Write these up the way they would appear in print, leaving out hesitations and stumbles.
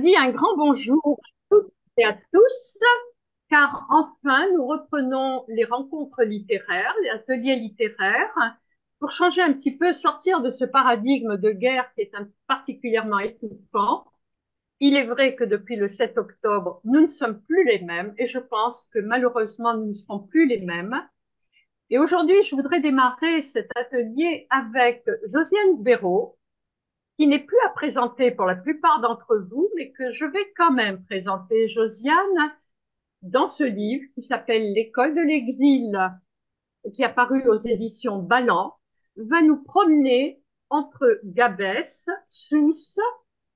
Dis un grand bonjour à toutes et à tous, car enfin nous reprenons les rencontres littéraires, les ateliers littéraires, pour changer un petit peu, sortir de ce paradigme de guerre qui est particulièrement étouffant. Il est vrai que depuis le 7 octobre, nous ne sommes plus les mêmes et je pense que malheureusement nous ne serons plus les mêmes. Et aujourd'hui, je voudrais démarrer cet atelier avec Josiane Sbero, qui n'est plus à présenter pour la plupart d'entre vous, mais que je vais quand même présenter. Josiane, dans ce livre qui s'appelle L'école de l'exil, qui est paru aux éditions Ballant, va nous promener entre Gabès, Sousse,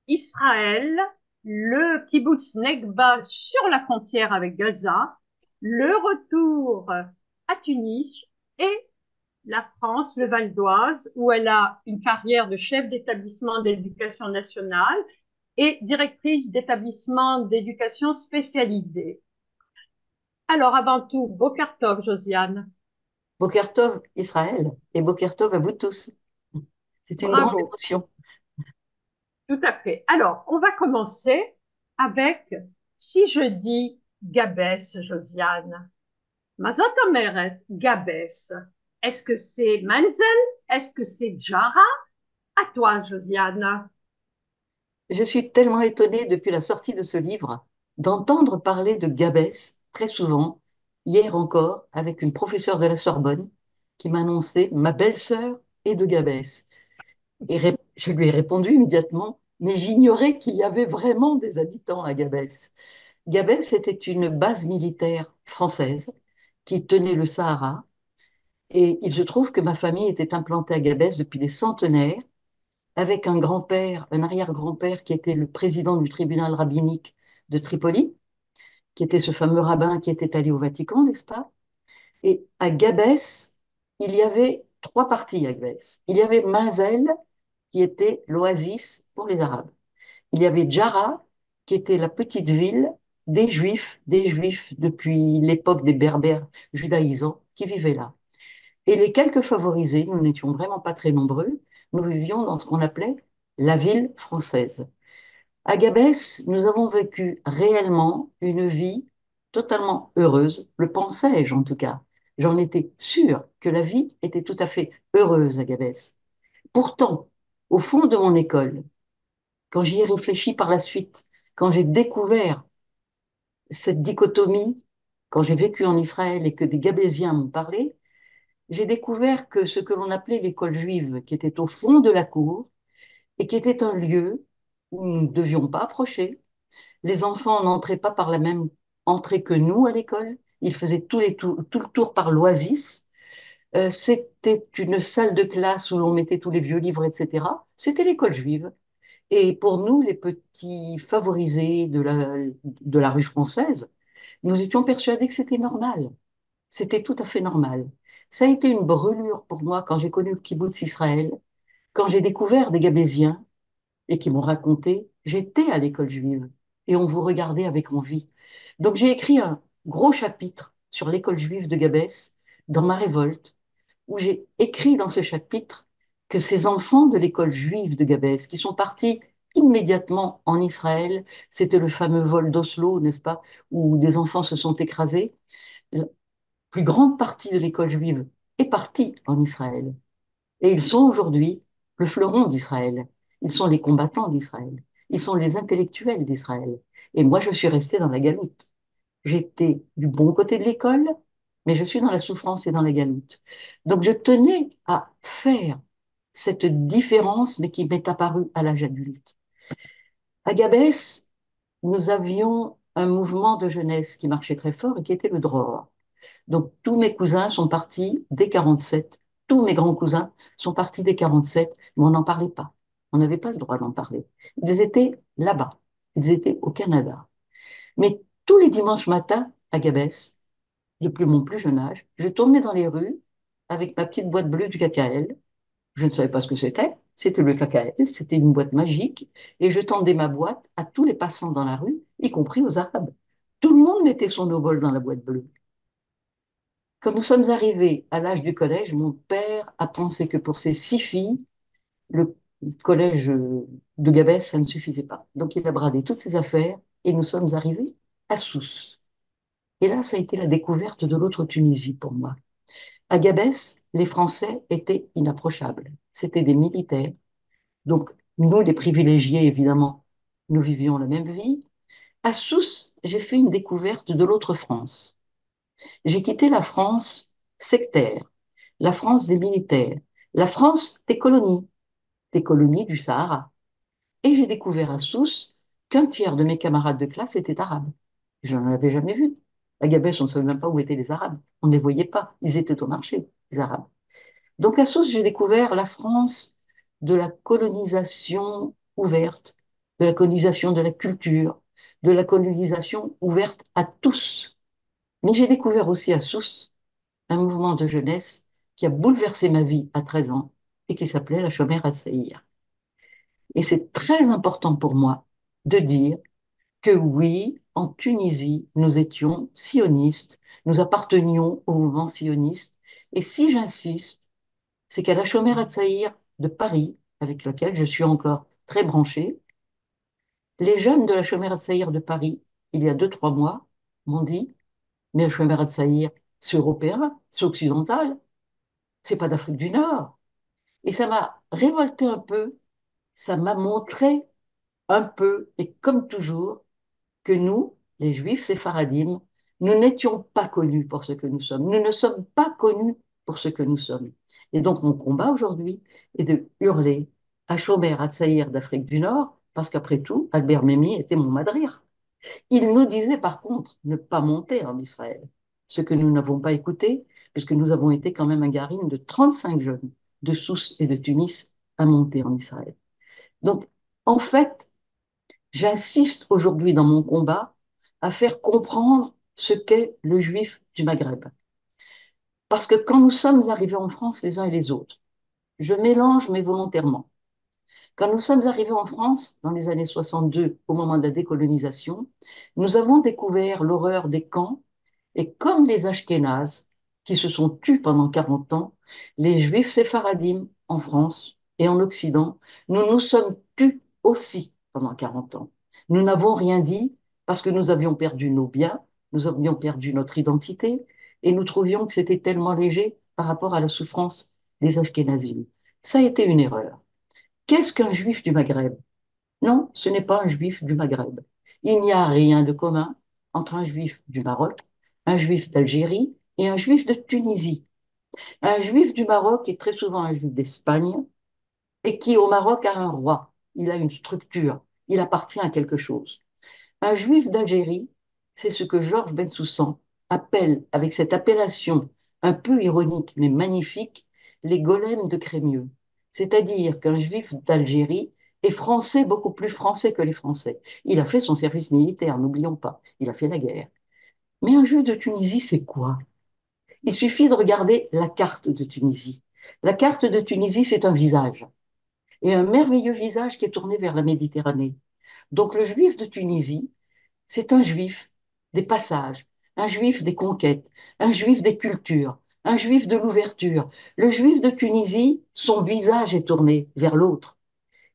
Israël, le kibbutz Nekba sur la frontière avec Gaza, le retour à Tunis et la France, le Val d'Oise, où elle a une carrière de chef d'établissement d'éducation nationale et directrice d'établissement d'éducation spécialisée. Alors, avant tout, Boker Tov, Josiane. Boker Tov Israël et Boker Tov à vous tous. C'est une grande Bravo, émotion. tout à fait. Alors, on va commencer avec, si je dis Gabès, Josiane, Mazotomeret, Gabès, est-ce que c'est Menzel? Est-ce que c'est Jara? À toi, Josiane. Je suis tellement étonnée depuis la sortie de ce livre d'entendre parler de Gabès très souvent, hier encore, avec une professeure de la Sorbonne qui m'a annoncé ma belle-sœur est de Gabès. Je lui ai répondu immédiatement, mais j'ignorais qu'il y avait vraiment des habitants à Gabès. Gabès était une base militaire française qui tenait le Sahara. Et il se trouve que ma famille était implantée à Gabès depuis des centenaires, avec un grand-père, un arrière-grand-père qui était le président du tribunal rabbinique de Tripoli, qui était ce fameux rabbin qui était allé au Vatican, n'est-ce pas? Et à Gabès, il y avait trois parties à Gabès. Il y avait Mazel, qui était l'oasis pour les Arabes. Il y avait Djara, qui était la petite ville des Juifs depuis l'époque des Berbères judaïsants qui vivaient là. Et les quelques favorisés, nous n'étions vraiment pas très nombreux, nous vivions dans ce qu'on appelait la ville française. À Gabès, nous avons vécu réellement une vie totalement heureuse, le pensais-je en tout cas. J'en étais sûre que la vie était tout à fait heureuse à Gabès. Pourtant, au fond de mon école, quand j'y ai réfléchi par la suite, quand j'ai découvert cette dichotomie, quand j'ai vécu en Israël et que des Gabésiens m'ont parlé, j'ai découvert que ce que l'on appelait l'école juive, qui était au fond de la cour et qui était un lieu où nous ne devions pas approcher, les enfants n'entraient pas par la même entrée que nous à l'école, ils faisaient tout le tour par l'oasis. C'était une salle de classe où l'on mettait tous les vieux livres, etc. C'était l'école juive. Et pour nous, les petits favorisés de la rue française, nous étions persuadés que c'était normal. C'était tout à fait normal. Ça a été une brûlure pour moi quand j'ai connu le kibbutz Israël, quand j'ai découvert des Gabésiens et qui m'ont raconté, j'étais à l'école juive et on vous regardait avec envie. Donc j'ai écrit un gros chapitre sur l'école juive de Gabès dans ma révolte, où j'ai écrit dans ce chapitre que ces enfants de l'école juive de Gabès, qui sont partis immédiatement en Israël, c'était le fameux vol d'Oslo, n'est-ce pas, où des enfants se sont écrasés, la plus grande partie de l'école juive est partie en Israël. Et ils sont aujourd'hui le fleuron d'Israël. Ils sont les combattants d'Israël. Ils sont les intellectuels d'Israël. Et moi, je suis restée dans la galoute. J'étais du bon côté de l'école, mais je suis dans la souffrance et dans la galoute. Donc, je tenais à faire cette différence, mais qui m'est apparue à l'âge adulte. À Gabès, nous avions un mouvement de jeunesse qui marchait très fort et qui était le Dror. Donc, tous mes cousins sont partis dès 47. Tous mes grands cousins sont partis dès 47, mais on n'en parlait pas. On n'avait pas le droit d'en parler. Ils étaient là-bas. Ils étaient au Canada. Mais tous les dimanches matins, à Gabès, depuis mon plus jeune âge, je tournais dans les rues avec ma petite boîte bleue du KKL. Je ne savais pas ce que c'était. C'était le KKL, c'était une boîte magique. Et je tendais ma boîte à tous les passants dans la rue, y compris aux Arabes. Tout le monde mettait son obol dans la boîte bleue. Quand nous sommes arrivés à l'âge du collège, mon père a pensé que pour ses 6 filles, le le collège de Gabès, ça ne suffisait pas. Donc il a bradé toutes ses affaires et nous sommes arrivés à Sousse. Et là, ça a été la découverte de l'autre Tunisie pour moi. À Gabès, les Français étaient inapprochables. C'était des militaires. Donc, nous, les privilégiés, évidemment, nous vivions la même vie. À Sousse, j'ai fait une découverte de l'autre France. J'ai quitté la France sectaire, la France des militaires, la France des colonies du Sahara. Et j'ai découvert à Sousse qu'un tiers de mes camarades de classe étaient arabes. Je n'en avais jamais vu. À Gabès, on ne savait même pas où étaient les Arabes. On ne les voyait pas. Ils étaient au marché, les Arabes. Donc à Sousse, j'ai découvert la France de la colonisation ouverte, de la colonisation de la culture, de la colonisation ouverte à tous. Mais j'ai découvert aussi à Sousse un mouvement de jeunesse qui a bouleversé ma vie à 13 ans et qui s'appelait la Chômère à Saïr. Et c'est très important pour moi de dire que oui, en Tunisie, nous étions sionistes, nous appartenions au mouvement sioniste. Et si j'insiste, c'est qu'à la Chômère à Saïr de Paris, avec laquelle je suis encore très branchée, les jeunes de la Chômère à Saïr de Paris, il y a 2, 3 mois, m'ont dit, mais la Chômère à Saïr, c'est européen, c'est occidental, c'est pas d'Afrique du Nord. Et ça m'a révolté un peu, ça m'a montré un peu, et comme toujours, que nous, les Juifs séfaradimes, nous n'étions pas connus pour ce que nous sommes. Nous ne sommes pas connus pour ce que nous sommes. Et donc, mon combat aujourd'hui est de hurler à Shomer Hatzaïr d'Afrique du Nord, parce qu'après tout, Albert Memmi était mon madrir. Il nous disait par contre ne pas monter en Israël, ce que nous n'avons pas écouté, puisque nous avons été quand même un garine de 35 jeunes de Sousse et de Tunis à monter en Israël. Donc, en fait, j'insiste aujourd'hui dans mon combat à faire comprendre ce qu'est le juif du Maghreb. Parce que quand nous sommes arrivés en France les uns et les autres, je mélange mais volontairement. Quand nous sommes arrivés en France, dans les années 62, au moment de la décolonisation, nous avons découvert l'horreur des camps et comme les Ashkénazes, qui se sont tus pendant 40 ans, les Juifs séfaradimes en France et en Occident, nous nous sommes tus aussi pendant 40 ans. Nous n'avons rien dit parce que nous avions perdu nos biens, nous avions perdu notre identité et nous trouvions que c'était tellement léger par rapport à la souffrance des Ashkénazim. Ça a été une erreur. Qu'est-ce qu'un juif du Maghreb? Non, ce n'est pas un juif du Maghreb. Il n'y a rien de commun entre un juif du Maroc, un juif d'Algérie et un juif de Tunisie. Un juif du Maroc est très souvent un juif d'Espagne et qui au Maroc a un roi. Il a une structure, il appartient à quelque chose. Un juif d'Algérie, c'est ce que Georges Bensoussan appelle, avec cette appellation un peu ironique mais magnifique, les golems de Crémieux. C'est-à-dire qu'un juif d'Algérie est français, beaucoup plus français que les Français. Il a fait son service militaire, n'oublions pas, il a fait la guerre. Mais un juif de Tunisie, c'est quoi? Il suffit de regarder la carte de Tunisie. La carte de Tunisie, c'est un visage, et un merveilleux visage qui est tourné vers la Méditerranée. Donc le juif de Tunisie, c'est un juif des passages, un juif des conquêtes, un juif des cultures, un juif de l'ouverture. Le juif de Tunisie, son visage est tourné vers l'autre.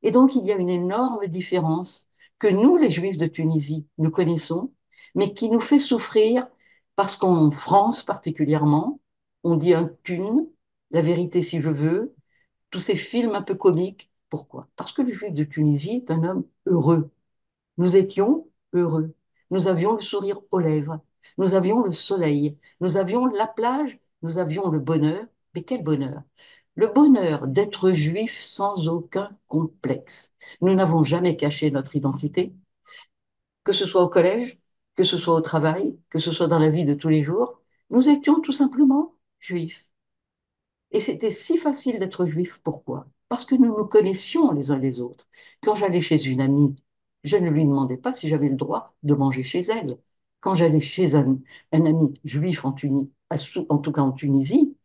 Et donc il y a une énorme différence que nous, les juifs de Tunisie, nous connaissons, mais qui nous fait souffrir parce qu'en France particulièrement, on dit un thune, la vérité si je veux, tous ces films un peu comiques. Pourquoi? Parce que le juif de Tunisie est un homme heureux. Nous étions heureux. Nous avions le sourire aux lèvres. Nous avions le soleil. Nous avions la plage. Nous avions le bonheur. Mais quel bonheur! Le bonheur d'être juif sans aucun complexe. Nous n'avons jamais caché notre identité, que ce soit au collège, que ce soit au travail, que ce soit dans la vie de tous les jours. Nous étions tout simplement juifs. Et c'était si facile d'être juif. Pourquoi? Parce que nous nous connaissions les uns les autres. Quand j'allais chez une amie, je ne lui demandais pas si j'avais le droit de manger chez elle. Quand j'allais chez un ami juif en tout cas en Tunisie,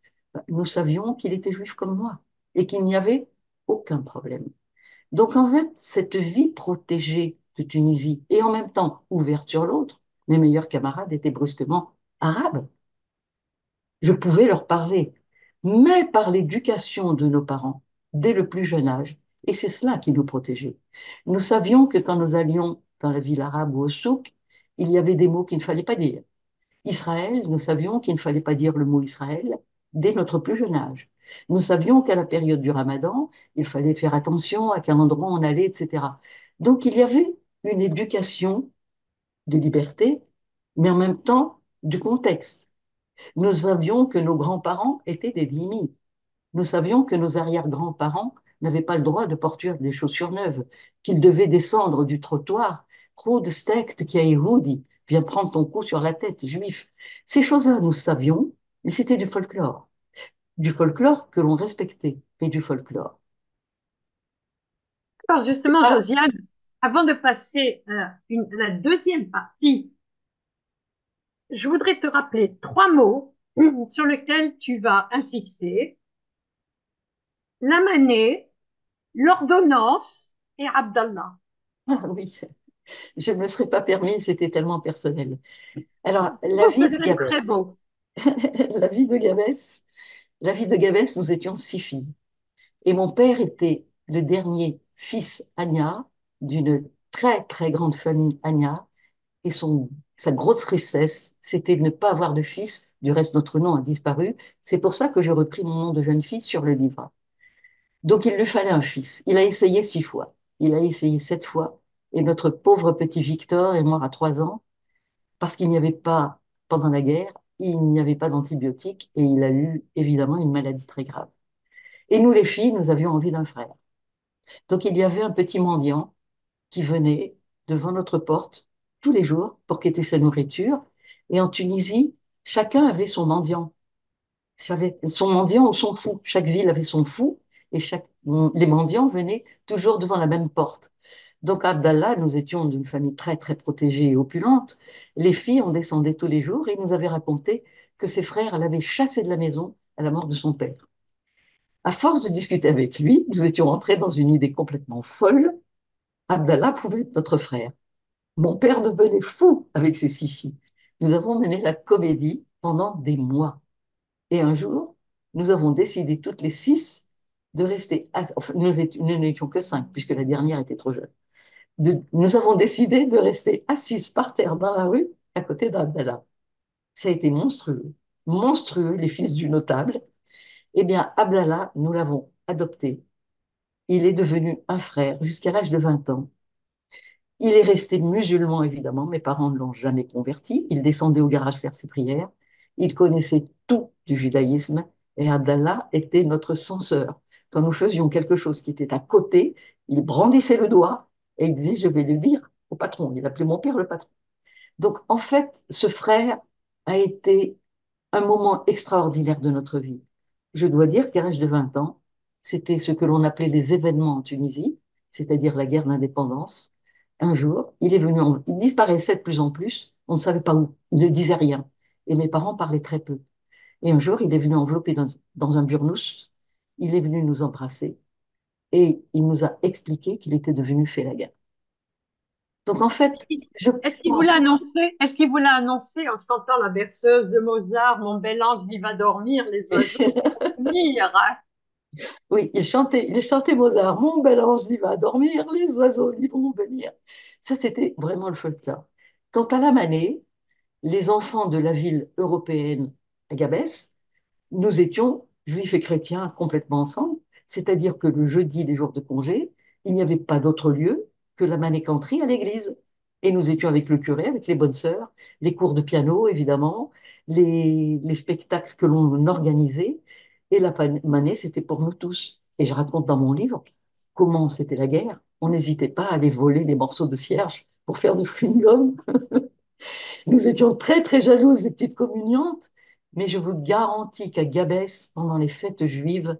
nous savions qu'il était juif comme moi et qu'il n'y avait aucun problème. Donc en fait, cette vie protégée de Tunisie et en même temps ouverte sur l'autre, mes meilleurs camarades étaient brusquement arabes. Je pouvais leur parler, mais par l'éducation de nos parents, dès le plus jeune âge, Et c'est cela qui nous protégeait. Nous savions que quand nous allions dans la ville arabe ou au souk, il y avait des mots qu'il ne fallait pas dire. Israël, nous savions qu'il ne fallait pas dire le mot Israël dès notre plus jeune âge. Nous savions qu'à la période du Ramadan, il fallait faire attention à quel endroit on allait, etc. Donc il y avait une éducation de liberté, mais en même temps du contexte. Nous savions que nos grands-parents étaient des dhimmis. Nous savions que nos arrière-grands-parents n'avaient pas le droit de porter des chaussures neuves, qu'ils devaient descendre du trottoir. Houd stekt qui a Yehudi, viens prendre ton coup sur la tête, juif. Ces choses-là, nous savions, mais c'était du folklore. Du folklore que l'on respectait, mais du folklore. Alors justement, Ah, Josiane, avant de passer à la deuxième partie, je voudrais te rappeler trois mots sur lesquels tu vas insister. La manée, l'ordonnance et Abdallah. ah oui, je ne me serais pas permis, c'était tellement personnel. Alors, la Oh, vie c'est de très, très Gabès. beau. La vie de Gabès, la vie de Gabès, nous étions 6 filles. Et mon père était le dernier fils Agna d'une très, très grande famille Agna. Et sa grosse tristesse, c'était de ne pas avoir de fils. Du reste, notre nom a disparu. C'est pour ça que j'ai repris mon nom de jeune fille sur le livre. Donc, il lui fallait un fils. Il a essayé 6 fois. Il a essayé 7 fois. Et notre pauvre petit Victor est mort à 3 ans parce qu'il n'y avait pas, pendant la guerre, il n'y avait pas d'antibiotiques et il a eu évidemment une maladie très grave. Et nous, les filles, nous avions envie d'un frère. Donc, il y avait un petit mendiant qui venait devant notre porte tous les jours pour quêter sa nourriture. Et en Tunisie, chacun avait son mendiant. Son mendiant ou son fou. Chaque ville avait son fou et les mendiants venaient toujours devant la même porte. Donc, à Abdallah, nous étions d'une famille très, très protégée et opulente. Les filles, on descendait tous les jours et il nous avait raconté que ses frères l'avaient chassé de la maison à la mort de son père. À force de discuter avec lui, nous étions entrés dans une idée complètement folle. Abdallah pouvait être notre frère. Mon père devenait fou avec ses 6 filles. Nous avons mené la comédie pendant des mois. Et un jour, nous avons décidé toutes les 6 de rester. Enfin, nous n'étions que 5, puisque la dernière était trop jeune. Nous avons décidé de rester assises par terre dans la rue à côté d'Abdallah. Ça a été monstrueux. Monstrueux, les fils du notable. Eh bien, Abdallah, nous l'avons adopté. Il est devenu un frère jusqu'à l'âge de 20 ans. Il est resté musulman, évidemment. Mes parents ne l'ont jamais converti. Il descendait au garage faire ses prières. Il connaissait tout du judaïsme. Et Abdallah était notre censeur. Quand nous faisions quelque chose qui était à côté, il brandissait le doigt et il disait, je vais le dire au patron. Il appelait mon père le patron. Donc, en fait, ce frère a été un moment extraordinaire de notre vie. Je dois dire qu'à l'âge de 20 ans, c'était ce que l'on appelait les événements en Tunisie, c'est-à-dire la guerre d'indépendance. Un jour, il disparaissait de plus en plus, on ne savait pas où, il ne disait rien. Et mes parents parlaient très peu. Et un jour, il est venu enveloppé dans un burnous, il est venu nous embrasser et il nous a expliqué qu'il était devenu Félaga. Donc en fait, je pense. Est-ce qu'il vous l'a annoncé en chantant la berceuse de Mozart, Mon bel ange, il va dormir, les oiseaux vont venir, hein. Oui, il chantait Mozart. Mon bel ange, il va dormir, les oiseaux, ils vont venir. Ça, c'était vraiment le folklore. Quant à la manée, les enfants de la ville européenne à Gabès, nous étions juifs et chrétiens complètement ensemble. C'est-à-dire que le jeudi, les jours de congé, il n'y avait pas d'autre lieu que la manécanterie à l'église. Et nous étions avec le curé, avec les bonnes sœurs, les cours de piano, évidemment, les spectacles que l'on organisait. Et la manée, c'était pour nous tous. Et je raconte dans mon livre comment c'était la guerre. On n'hésitait pas à aller voler les morceaux de cierge pour faire du chewing-gum. Nous étions très, très jalouses des petites communiantes, mais je vous garantis qu'à Gabès, pendant les fêtes juives,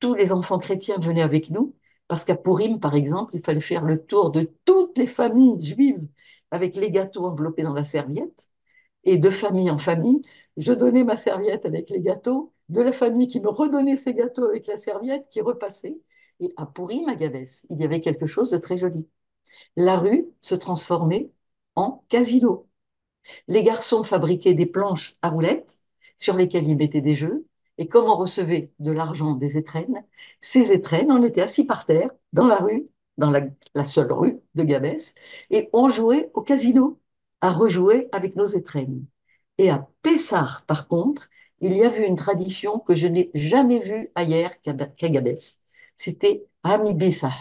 tous les enfants chrétiens venaient avec nous, parce qu'à Pourim, par exemple, il fallait faire le tour de toutes les familles juives avec les gâteaux enveloppés dans la serviette. Et de famille en famille, je donnais ma serviette avec les gâteaux, de la famille qui me redonnait ses gâteaux avec la serviette, qui repassait. Et à Pourim, à Gabès, il y avait quelque chose de très joli. La rue se transformait en casino. Les garçons fabriquaient des planches à roulettes sur lesquelles ils mettaient des jeux Et comme on recevait de l'argent des étrennes, ces étrennes, on était assis par terre, dans la rue, dans la seule rue de Gabès, et on jouait au casino, à rejouer avec nos étrennes. Et à Pessard, par contre, il y avait une tradition que je n'ai jamais vue ailleurs qu'à Gabès. C'était Ami Bessa.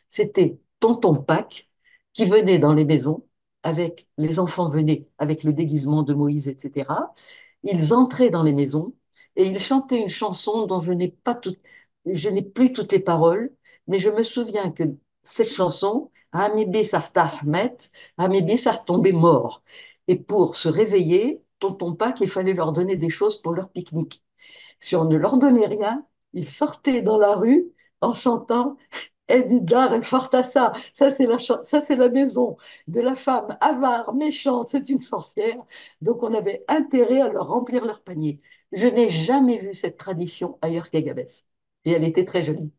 C'était Tonton Pâques qui venait dans les maisons avec les enfants venaient avec le déguisement de Moïse, etc. Ils entraient dans les maisons et ils chantaient une chanson dont je n'ai plus toutes les paroles, mais je me souviens que cette chanson, Ami Bessa Ahmed, Ami Bessa tombé mort. Et pour se réveiller, tonton Pâques, il fallait leur donner des choses pour leur pique-nique. Si on ne leur donnait rien, ils sortaient dans la rue en chantant Edidar El Fartassa. Ça, c'est la maison de la femme avare, méchante, c'est une sorcière. Donc, on avait intérêt à leur remplir leur panier. Je n'ai jamais vu cette tradition ailleurs qu'à Gabès. Et elle était très jolie.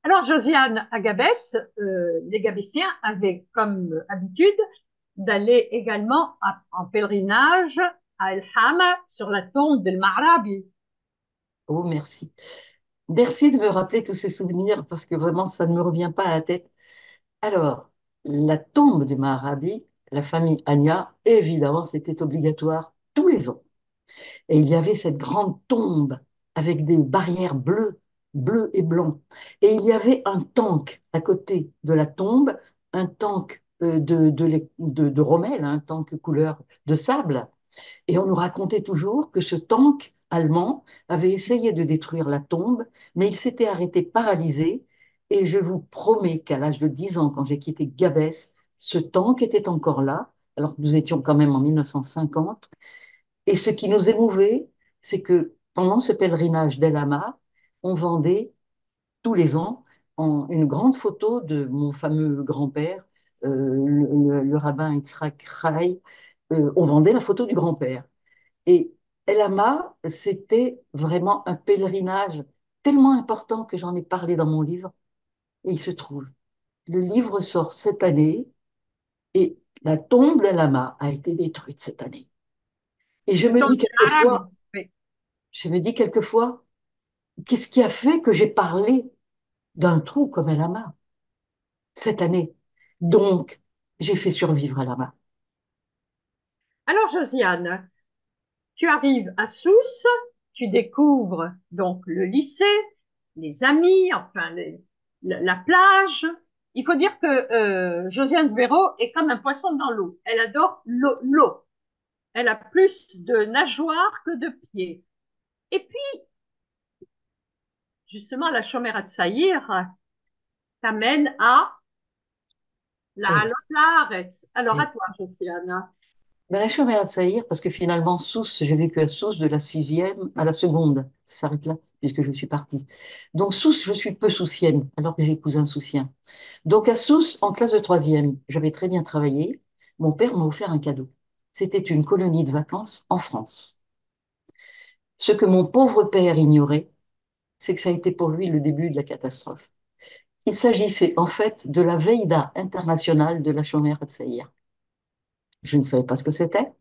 Alors, Josiane, à Gabès, les Gabésiens avaient comme habitude d'aller également en pèlerinage à El Hama sur la tombe del Marabi. Oh, merci. Merci de me rappeler tous ces souvenirs parce que vraiment, ça ne me revient pas à la tête. Alors, la tombe du Maharabi, la famille Anya, évidemment, c'était obligatoire tous les ans. Et il y avait cette grande tombe avec des barrières bleues, bleues et blancs. Et il y avait un tank à côté de la tombe, un tank de Rommel, un tank couleur de sable. Et on nous racontait toujours que ce tank allemand avait essayé de détruire la tombe, mais il s'était arrêté paralysé. Et je vous promets qu'à l'âge de 10 ans, quand j'ai quitté Gabès, ce tank était encore là, alors que nous étions quand même en 1950. Et ce qui nous émouvait, c'est que pendant ce pèlerinage d'El Hama, on vendait tous les ans une grande photo de mon fameux grand-père, le rabbin Yitzhak Rai. On vendait la photo du grand-père. Et El Hama, c'était vraiment un pèlerinage tellement important que j'en ai parlé dans mon livre. Et il se trouve, le livre sort cette année et la tombe d'El Hama a été détruite cette année. Et La tombe del Marabi. Oui. je me dis quelquefois, qu'est-ce qui a fait que j'ai parlé d'un trou comme El Hama cette année? Donc, j'ai fait survivre El Hama. Alors, Josiane, tu arrives à Sousse, tu découvres donc le lycée, les amis, enfin la plage. Il faut dire que Josiane Svero est comme un poisson dans l'eau. Elle adore l'eau. Elle a plus de nageoires que de pieds. Et puis, justement, la Chomera de Saïr t'amène à la Eh, Halotlaaretz. Alors, à eh. toi, Josiane. Ben, la Shomer Saïr, parce que finalement, Sousse, j'ai vécu à Sousse de la sixième à la seconde. Ça s'arrête là, puisque je suis partie. Donc, Sousse, je suis peu soussienne, alors que j'ai épousé un soussien. Donc, à Sousse, en classe de troisième, j'avais très bien travaillé. Mon père m'a offert un cadeau. C'était une colonie de vacances en France. Ce que mon pauvre père ignorait, c'est que ça a été pour lui le début de la catastrophe. Il s'agissait en fait de la Veïda internationale de la Shomer Hatzair. Je ne savais pas ce que c'était.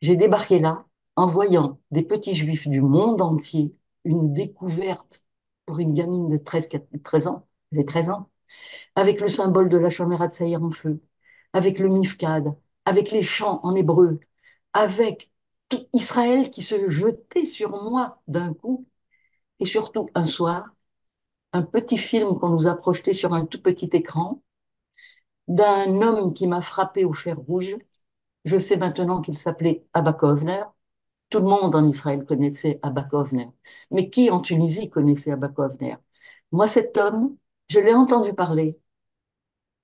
J'ai débarqué là en voyant des petits juifs du monde entier, une découverte pour une gamine de 13 ans, j'ai 13 ans, avec le symbole de la Shomer Hatzair en feu, avec le mifkad, avec les chants en hébreu, avec tout Israël qui se jetait sur moi d'un coup, et surtout un soir, un petit film qu'on nous a projeté sur un tout petit écran d'un homme qui m'a frappé au fer rouge. Je sais maintenant qu'il s'appelait Abba Kovner. Tout le monde en Israël connaissait Abba Kovner. Mais qui en Tunisie connaissait Abba Kovner? Moi, cet homme, je l'ai entendu parler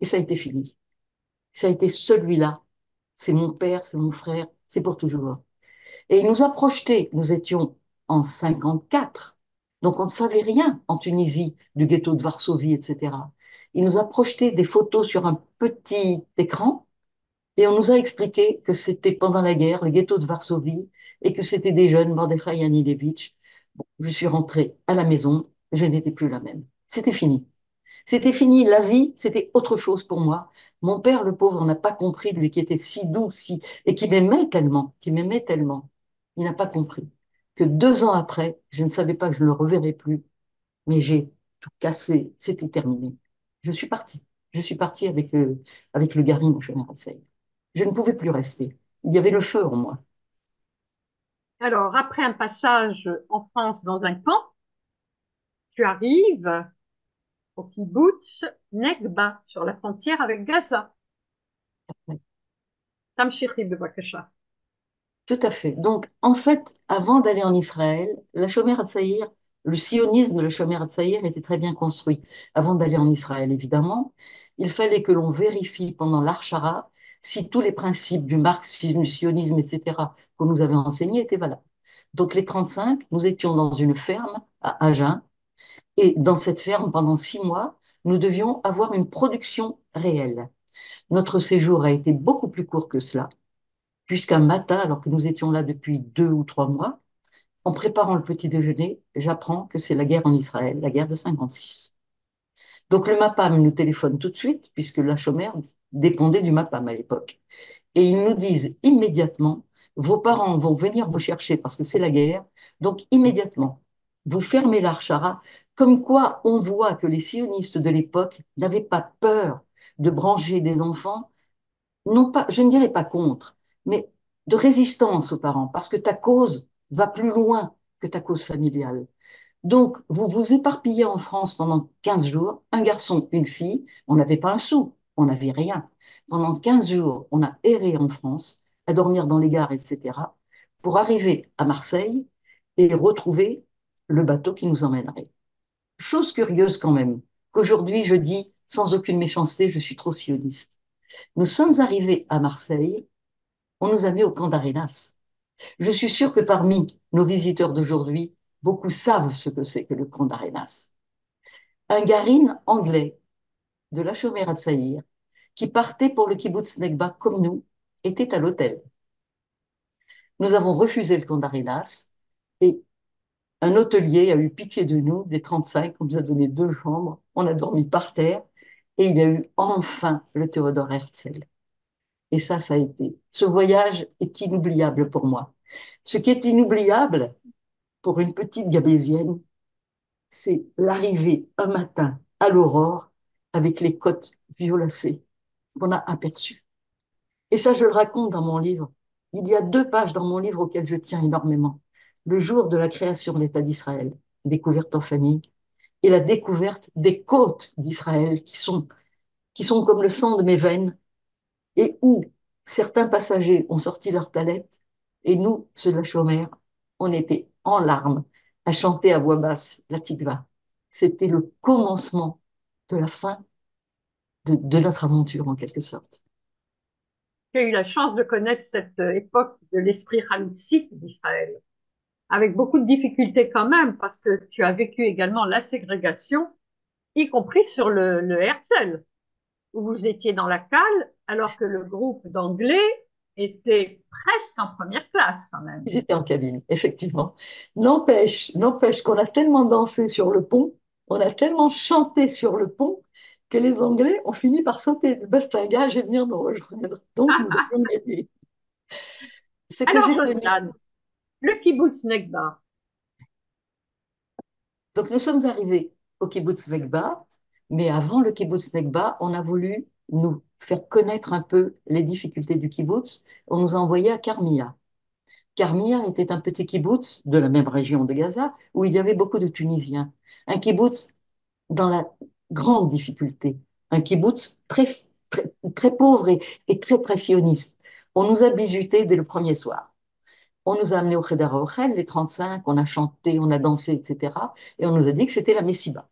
et ça a été fini. Ça a été celui-là. C'est mon père, c'est mon frère, c'est pour toujours. Et il nous a projetés. Nous étions en 54. Donc on ne savait rien en Tunisie du ghetto de Varsovie, etc. Il nous a projeté des photos sur un petit écran et on nous a expliqué que c'était pendant la guerre, le ghetto de Varsovie, et que c'était des jeunes, Mordechai Yanilevitch. Bon, je suis rentrée à la maison, je n'étais plus la même. C'était fini. C'était fini, la vie, c'était autre chose pour moi. Mon père, le pauvre, n'a pas compris, lui qui était si doux, et qui m'aimait tellement, qui m'aimait tellement. Il n'a pas compris que 2 ans après, je ne savais pas que je ne le reverrais plus, mais j'ai tout cassé, c'était terminé. Je suis partie. Je suis partie avec le Garine au chemin Marseille. Je ne pouvais plus rester. Il y avait le feu en moi. Alors, après un passage en France dans un camp, tu arrives au kibbutz Nekba, sur la frontière avec Gaza. Tamshiri bevakasha. Tout à fait. Donc, en fait, avant d'aller en Israël, la Shomer Hatzair, le sionisme de la Shomer Hatzair était très bien construit. Avant d'aller en Israël, évidemment, il fallait que l'on vérifie pendant l'Archara si tous les principes du marxisme, du sionisme, etc., qu'on nous avait enseignés étaient valables. Donc, les 35, nous étions dans une ferme à Agen, et dans cette ferme, pendant 6 mois, nous devions avoir une production réelle. Notre séjour a été beaucoup plus court que cela jusqu'un matin, alors que nous étions là depuis 2 ou 3 mois, en préparant le petit déjeuner, j'apprends que c'est la guerre en Israël, la guerre de 56. Donc le MAPAM nous téléphone tout de suite, puisque la chômeur dépendait du MAPAM à l'époque. Et ils nous disent immédiatement, vos parents vont venir vous chercher parce que c'est la guerre, donc immédiatement, vous fermez l'Archara, comme quoi on voit que les sionistes de l'époque n'avaient pas peur de brancher des enfants non pas, je ne dirais pas contre, mais de résistance aux parents, parce que ta cause va plus loin que ta cause familiale. Donc, vous vous éparpillez en France pendant 15 jours, un garçon, une fille, on n'avait pas un sou, on n'avait rien. Pendant 15 jours, on a erré en France, à dormir dans les gares, etc., pour arriver à Marseille et retrouver le bateau qui nous emmènerait. Chose curieuse quand même, qu'aujourd'hui je dis sans aucune méchanceté, je suis trop sioniste. Nous sommes arrivés à Marseille, on nous a mis au camp d'Arenas. Je suis sûre que parmi nos visiteurs d'aujourd'hui, beaucoup savent ce que c'est que le camp d'Arenas. Un garine anglais de la Chaumière à Tsaïr, qui partait pour le kibbutz Nekba comme nous, était à l'hôtel. Nous avons refusé le camp d'Arenas et un hôtelier a eu pitié de nous, des 35, on nous a donné 2 chambres, on a dormi par terre et il y a eu enfin le Théodore Herzl. Et ça a été. Ce voyage est inoubliable pour moi. Ce qui est inoubliable pour une petite Gabésienne, c'est l'arrivée un matin à l'aurore avec les côtes violacées qu'on a aperçues. Et ça, je le raconte dans mon livre. Il y a 2 pages dans mon livre auxquelles je tiens énormément. Le jour de la création de l'État d'Israël, découverte en famille, et la découverte des côtes d'Israël qui sont comme le sang de mes veines et où certains passagers ont sorti leur palette et nous, ceux de la chaumière, on était en larmes à chanter à voix basse la Tikva. C'était le commencement de la fin de notre aventure en quelque sorte. Tu as eu la chance de connaître cette époque de l'esprit haloutzique d'Israël, avec beaucoup de difficultés quand même, parce que tu as vécu également la ségrégation, y compris sur le Herzl, où vous étiez dans la cale, alors que le groupe d'anglais était presque en première classe quand même. Ils étaient en cabine, effectivement. N'empêche qu'on a tellement dansé sur le pont, on a tellement chanté sur le pont, que les Anglais ont fini par sauter du bastingage et venir nous rejoindre. Donc, nous avions gagné. Ce que Alors, j'ai tenu. Josiane, le kibbutz Nekba, Donc, nous sommes arrivés au kibbutz Nekba, mais avant le kibbutz Nekba, on a voulu nous faire connaître un peu les difficultés du kibbutz. On nous a envoyés à Karmia. Karmia était un petit kibbutz de la même région de Gaza où il y avait beaucoup de Tunisiens. Un kibbutz dans la grande difficulté. Un kibbutz très, très, très pauvre et très pressionniste. On nous a bisutés dès le premier soir. On nous a amenés au Cheder Ochel, les 35, on a chanté, on a dansé, etc. Et on nous a dit que c'était la Messiba.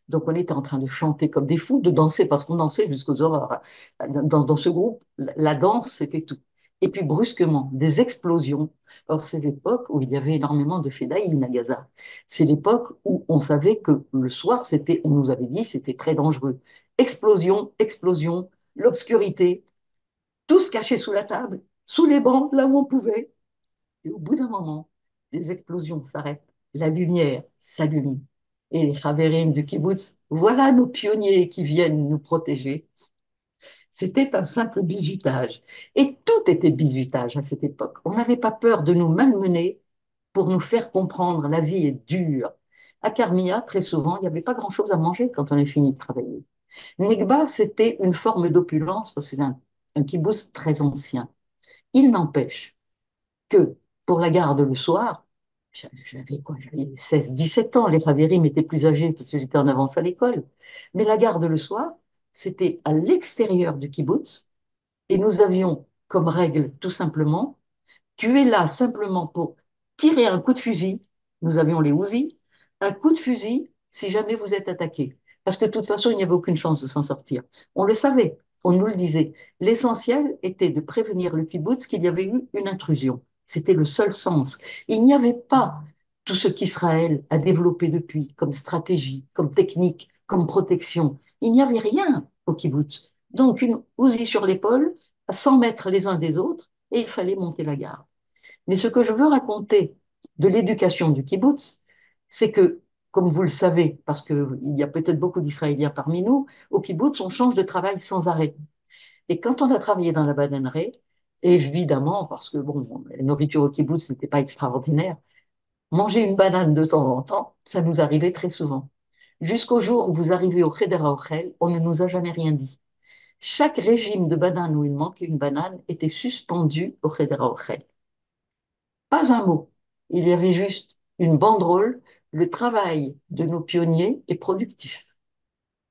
Donc on était en train de chanter comme des fous, de danser, parce qu'on dansait jusqu'aux horreurs. Dans ce groupe, la danse, c'était tout. Et puis brusquement, des explosions. Or, c'est l'époque où il y avait énormément de fédayines à Gaza. C'est l'époque où on savait que le soir, on nous avait dit, c'était très dangereux. Explosion, explosion, l'obscurité, tous cachés sous la table, sous les bancs, là où on pouvait. Et au bout d'un moment, les explosions s'arrêtent, la lumière s'allume. Et les Chaverim du kibbutz, voilà nos pionniers qui viennent nous protéger. C'était un simple bizutage. Et tout était bizutage à cette époque. On n'avait pas peur de nous malmener pour nous faire comprendre la vie est dure. À Carmilla, très souvent, il n'y avait pas grand-chose à manger quand on est fini de travailler. Negba, c'était une forme d'opulence parce que c'est un kibbutz très ancien. Il n'empêche que pour la garde le soir, j'avais quoi? J'avais 16, 17 ans. Les Haverim étaient plus âgés parce que j'étais en avance à l'école. Mais la garde le soir, c'était à l'extérieur du kibbutz et nous avions comme règle tout simplement, tu es là simplement pour tirer un coup de fusil. Nous avions les Uzi, un coup de fusil si jamais vous êtes attaqué. Parce que de toute façon, il n'y avait aucune chance de s'en sortir. On le savait, on nous le disait. L'essentiel était de prévenir le kibbutz qu'il y avait eu une intrusion. C'était le seul sens. Il n'y avait pas tout ce qu'Israël a développé depuis comme stratégie, comme technique, comme protection. Il n'y avait rien au kibbutz. Donc, une Uzi sur l'épaule, à 100 mètres les uns des autres, et il fallait monter la garde. Mais ce que je veux raconter de l'éducation du kibbutz, c'est que, comme vous le savez, parce qu'il y a peut-être beaucoup d'Israéliens parmi nous, au kibbutz, on change de travail sans arrêt. Et quand on a travaillé dans la bananeraie, évidemment, parce que bon, la nourriture au kibbutz n'était pas extraordinaire, manger une banane de temps en temps, ça nous arrivait très souvent. Jusqu'au jour où vous arrivez au Cheder HaOchel, on ne nous a jamais rien dit. Chaque régime de banane où il manquait une banane était suspendu au Cheder HaOchel. Pas un mot. Il y avait juste une banderole. Le travail de nos pionniers est productif.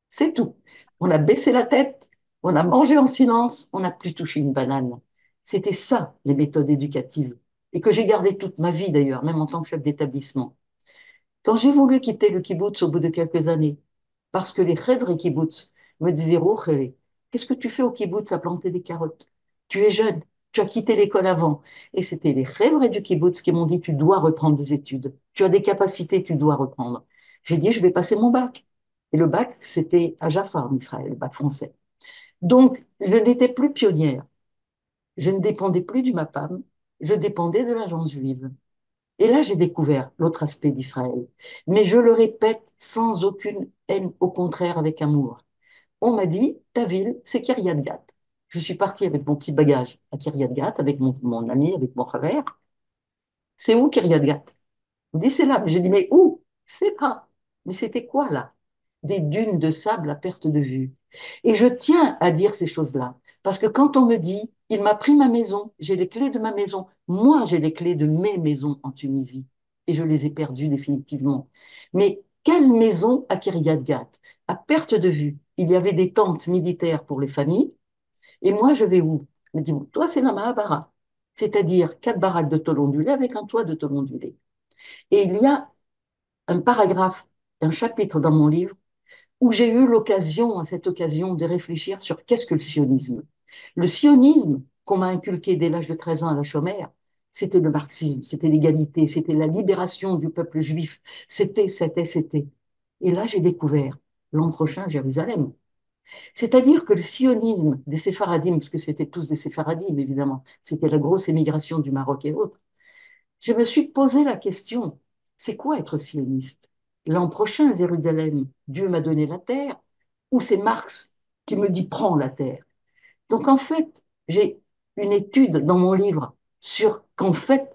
C'est tout. On a baissé la tête, on a mangé en silence, on n'a plus touché une banane. C'était ça, les méthodes éducatives. Et que j'ai gardé toute ma vie d'ailleurs, même en tant que chef d'établissement. Quand j'ai voulu quitter le kibbutz au bout de quelques années, parce que les chèvres kibbutz me disaient, Rochelle, qu'est-ce que tu fais au kibbutz à planter des carottes? Tu es jeune, tu as quitté l'école avant. Et c'était les chèvres du kibbutz qui m'ont dit, tu dois reprendre des études. Tu as des capacités, tu dois reprendre. J'ai dit, je vais passer mon bac. Et le bac, c'était à Jaffa, en Israël, le bac français. Donc, je n'étais plus pionnière. Je ne dépendais plus du MAPAM. Je dépendais de l'agence juive. Et là, j'ai découvert l'autre aspect d'Israël. Mais je le répète sans aucune haine, au contraire, avec amour. On m'a dit, ta ville, c'est Kiryat Gat. Je suis partie avec mon petit bagage à Kiryat Gat, avec mon ami, avec mon frère. C'est où Kiryat Gat? Il me dit, c'est là. J'ai dit, mais où? C'est pas. Mais c'était quoi là? Des dunes de sable à perte de vue. Et je tiens à dire ces choses-là, parce que quand on me dit, il m'a pris ma maison, j'ai les clés de ma maison, moi j'ai les clés de mes maisons en Tunisie, et je les ai perdues définitivement. Mais quelle maison à Kiryat Gat? À perte de vue, il y avait des tentes militaires pour les familles, et moi je vais où? Il me dit, toi c'est la Mahabara, c'est-à-dire 4 baraques de tôle ondulée avec un toit de tôle ondulée. Et il y a un paragraphe, un chapitre dans mon livre où j'ai eu l'occasion, à cette occasion, de réfléchir sur qu'est-ce que le sionisme. Le sionisme, qu'on m'a inculqué dès l'âge de 13 ans à la Chomère, c'était le marxisme, c'était l'égalité, c'était la libération du peuple juif, c'était. Et là, j'ai découvert, l'an prochain, Jérusalem. C'est-à-dire que le sionisme des séfaradimes, parce que c'était tous des séfaradimes, évidemment, c'était la grosse émigration du Maroc et autres, je me suis posé la question, c'est quoi être sioniste? L'an prochain, Jérusalem, Dieu m'a donné la terre, ou c'est Marx qui me dit prends la terre? Donc en fait, j'ai une étude dans mon livre sur qu'en fait,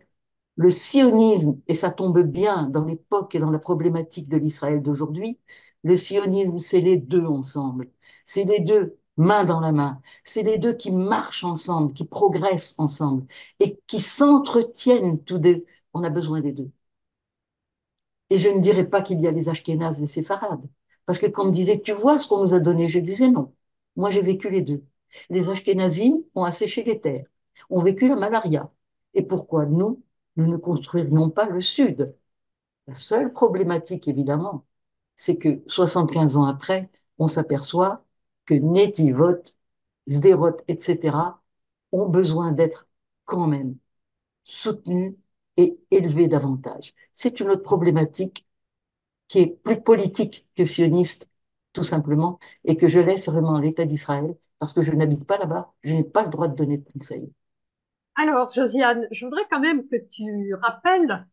le sionisme, et ça tombe bien dans l'époque et dans la problématique de l'Israël d'aujourd'hui, le sionisme, c'est les deux ensemble. C'est les deux main dans la main. C'est les deux qui marchent ensemble, qui progressent ensemble et qui s'entretiennent tous deux. On a besoin des deux. Et je ne dirais pas qu'il y a les Ashkénazes et les Séfarades. Parce que quand on me disait, tu vois ce qu'on nous a donné, je disais non. Moi, j'ai vécu les deux. Les Ashkénazim ont asséché les terres, ont vécu la malaria. Et pourquoi nous ne construirions pas le Sud? La seule problématique, évidemment, c'est que 75 ans après, on s'aperçoit que Netivot, Sderot, etc., ont besoin d'être quand même soutenus et élevés davantage. C'est une autre problématique qui est plus politique que sioniste, tout simplement, et que je laisse vraiment à l'État d'Israël, parce que je n'habite pas là-bas, je n'ai pas le droit de donner de conseils. Alors, Josiane, je voudrais quand même que tu rappelles,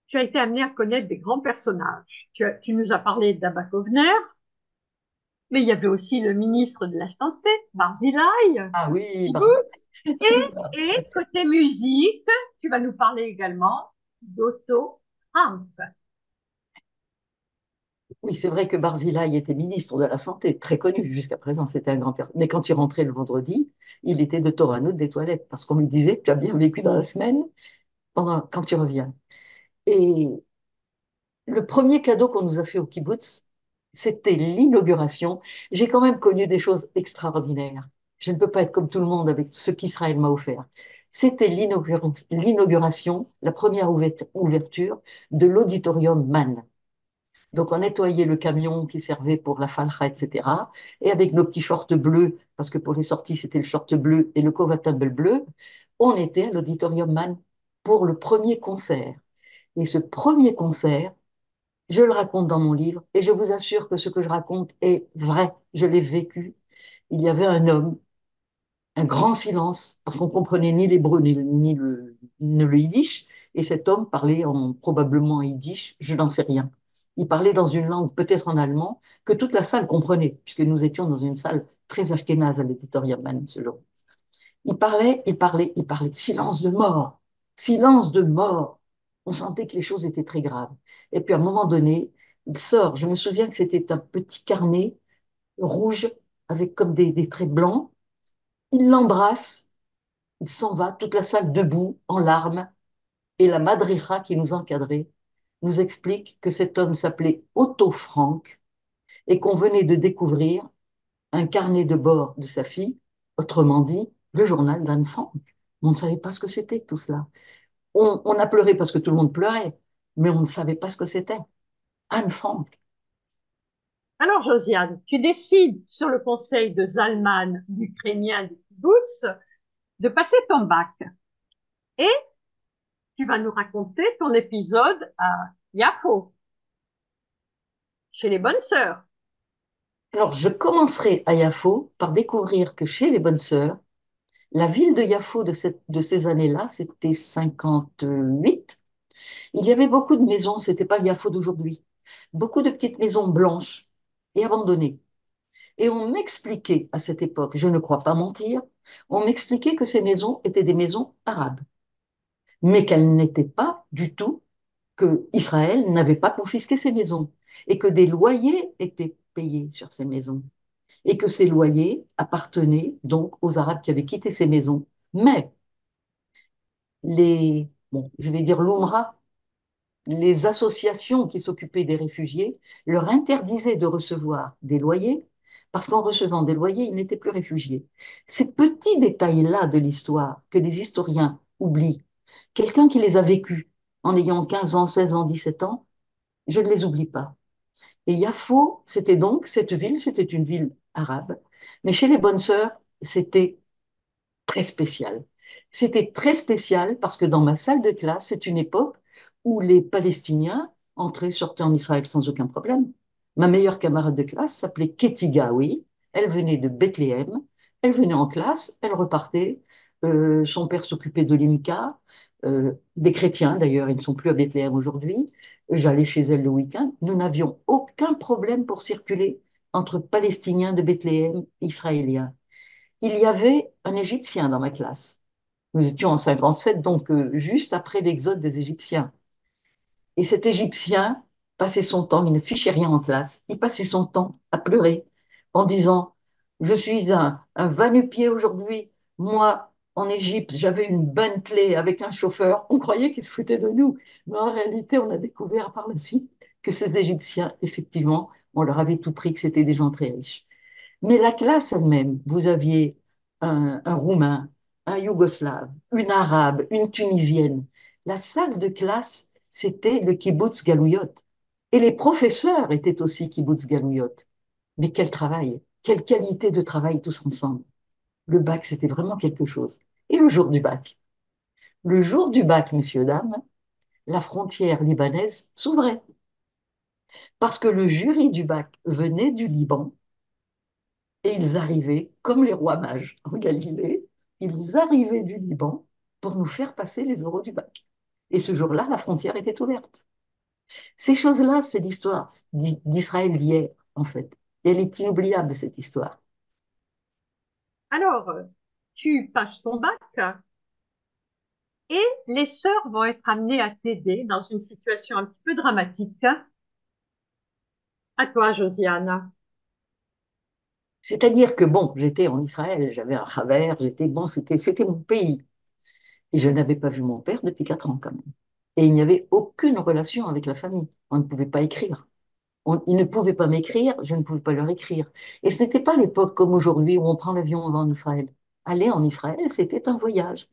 tu as été amenée à connaître des grands personnages. Tu nous as parlé d'Abba Kovner, mais il y avait aussi le ministre de la Santé, Barzilai, Ah oui, et côté musique, tu vas nous parler également. d'Otto Trump. Oui, c'est vrai que Barzilai était ministre de la Santé, très connu jusqu'à présent, c'était un grand père. Mais quand il rentrait le vendredi, il était de Toranout des toilettes, parce qu'on lui disait, tu as bien vécu dans la semaine quand tu reviens. Et le premier cadeau qu'on nous a fait au kibbutz, c'était l'inauguration. J'ai quand même connu des choses extraordinaires. Je ne peux pas être comme tout le monde avec ce qu'Israël m'a offert. C'était l'inauguration, la première ouverture de l'auditorium Mann. Donc, on nettoyait le camion qui servait pour la falcha, etc. Et avec nos petits shorts bleus, parce que pour les sorties, c'était le short bleu et le convertible bleu, on était à l'Auditorium Mann pour le premier concert. Et ce premier concert, je le raconte dans mon livre et je vous assure que ce que je raconte est vrai. Je l'ai vécu. Il y avait un homme, un grand silence, parce qu'on comprenait ni l'hébreu ni le yiddish. Et cet homme parlait probablement en yiddish, je n'en sais rien. Il parlait dans une langue, peut-être en allemand, que toute la salle comprenait, puisque nous étions dans une salle très ashkénaze à l'auditorium Man ce jour. Il parlait, il parlait, il parlait. Silence de mort. Silence de mort. On sentait que les choses étaient très graves. Et puis à un moment donné, il sort. Je me souviens que c'était un petit carnet rouge avec comme des traits blancs. Il l'embrasse, il s'en va, toute la salle debout, en larmes. Et la madricha qui nous encadrait nous explique que cet homme s'appelait Otto Frank et qu'on venait de découvrir un carnet de bord de sa fille, autrement dit, le journal d'Anne Frank. On ne savait pas ce que c'était tout cela. On a pleuré parce que tout le monde pleurait, mais on ne savait pas ce que c'était. Anne Frank. Alors, Josiane, tu décides, sur le conseil de Zalman, l'Ukrainien du kibbutz, de passer ton bac. Et tu vas nous raconter ton épisode à Yafo, chez les bonnes sœurs. Alors, je commencerai à Yafo par découvrir que chez les bonnes sœurs, la ville de Yafo de ces années-là, c'était 58. Il y avait beaucoup de maisons, c'était pas le Yafo d'aujourd'hui. Beaucoup de petites maisons blanches et abandonnées. Et on m'expliquait à cette époque, je ne crois pas mentir, on m'expliquait que ces maisons étaient des maisons arabes, mais qu'elles n'étaient pas du tout, que Israël n'avait pas confisqué ces maisons et que des loyers étaient payés sur ces maisons et que ces loyers appartenaient donc aux Arabes qui avaient quitté ces maisons. Mais je vais dire l'UMRA, les associations qui s'occupaient des réfugiés leur interdisaient de recevoir des loyers parce qu'en recevant des loyers, ils n'étaient plus réfugiés. Ces petits détails-là de l'histoire que les historiens oublient, quelqu'un qui les a vécus en ayant 15 ans, 16 ans, 17 ans, je ne les oublie pas. Et Yafo, c'était donc cette ville, c'était une ville arabe, mais chez les bonnes sœurs, c'était très spécial. C'était très spécial parce que dans ma salle de classe, c'est une époque où les Palestiniens entraient, sortaient en Israël sans aucun problème. Ma meilleure camarade de classe s'appelait Keti Gaoui. Elle venait de Bethléem. Elle venait en classe, elle repartait. Son père s'occupait de l'IMCA, des chrétiens d'ailleurs, ils ne sont plus à Bethléem aujourd'hui. J'allais chez elle le week-end. Nous n'avions aucun problème pour circuler entre Palestiniens de Bethléem et Israéliens. Il y avait un Égyptien dans ma classe. Nous étions en 57, donc juste après l'exode des Égyptiens. Et cet Égyptien passait son temps, il ne fichait rien en classe, il passait son temps à pleurer en disant, je suis un va-nu-pied aujourd'hui. Moi, en Égypte, j'avais une Bentley avec un chauffeur. On croyait qu'il se foutait de nous. Mais en réalité, on a découvert par la suite que ces Égyptiens, effectivement, on leur avait tout pris, que c'était des gens très riches. Mais la classe elle-même, vous aviez un Roumain, un Yougoslave, une Arabe, une Tunisienne. La salle de classe, c'était le kibbutz Galouyot. Et les professeurs étaient aussi kibbutz Galouyot. Mais quel travail, quelle qualité de travail tous ensemble. Le bac, c'était vraiment quelque chose. Et le jour du bac? Le jour du bac, messieurs, dames, la frontière libanaise s'ouvrait. Parce que le jury du bac venait du Liban. Et ils arrivaient, comme les rois mages en Galilée, ils arrivaient du Liban pour nous faire passer les oraux du bac. Et ce jour-là, la frontière était ouverte. Ces choses-là, c'est l'histoire d'Israël d'hier, en fait. Et elle est inoubliable, cette histoire. Alors, tu passes ton bac et les sœurs vont être amenées à t'aider dans une situation un petit peu dramatique. À toi, Josiane. C'est-à-dire que bon, j'étais en Israël, j'avais un travers, j'étais bon, c'était mon pays. Et je n'avais pas vu mon père depuis 4 ans quand même. Et il n'y avait aucune relation avec la famille. On ne pouvait pas écrire. Ils ne pouvaient pas m'écrire, je ne pouvais pas leur écrire. Et ce n'était pas l'époque comme aujourd'hui où on prend l'avion, on va en Israël. Aller en Israël, c'était un voyage.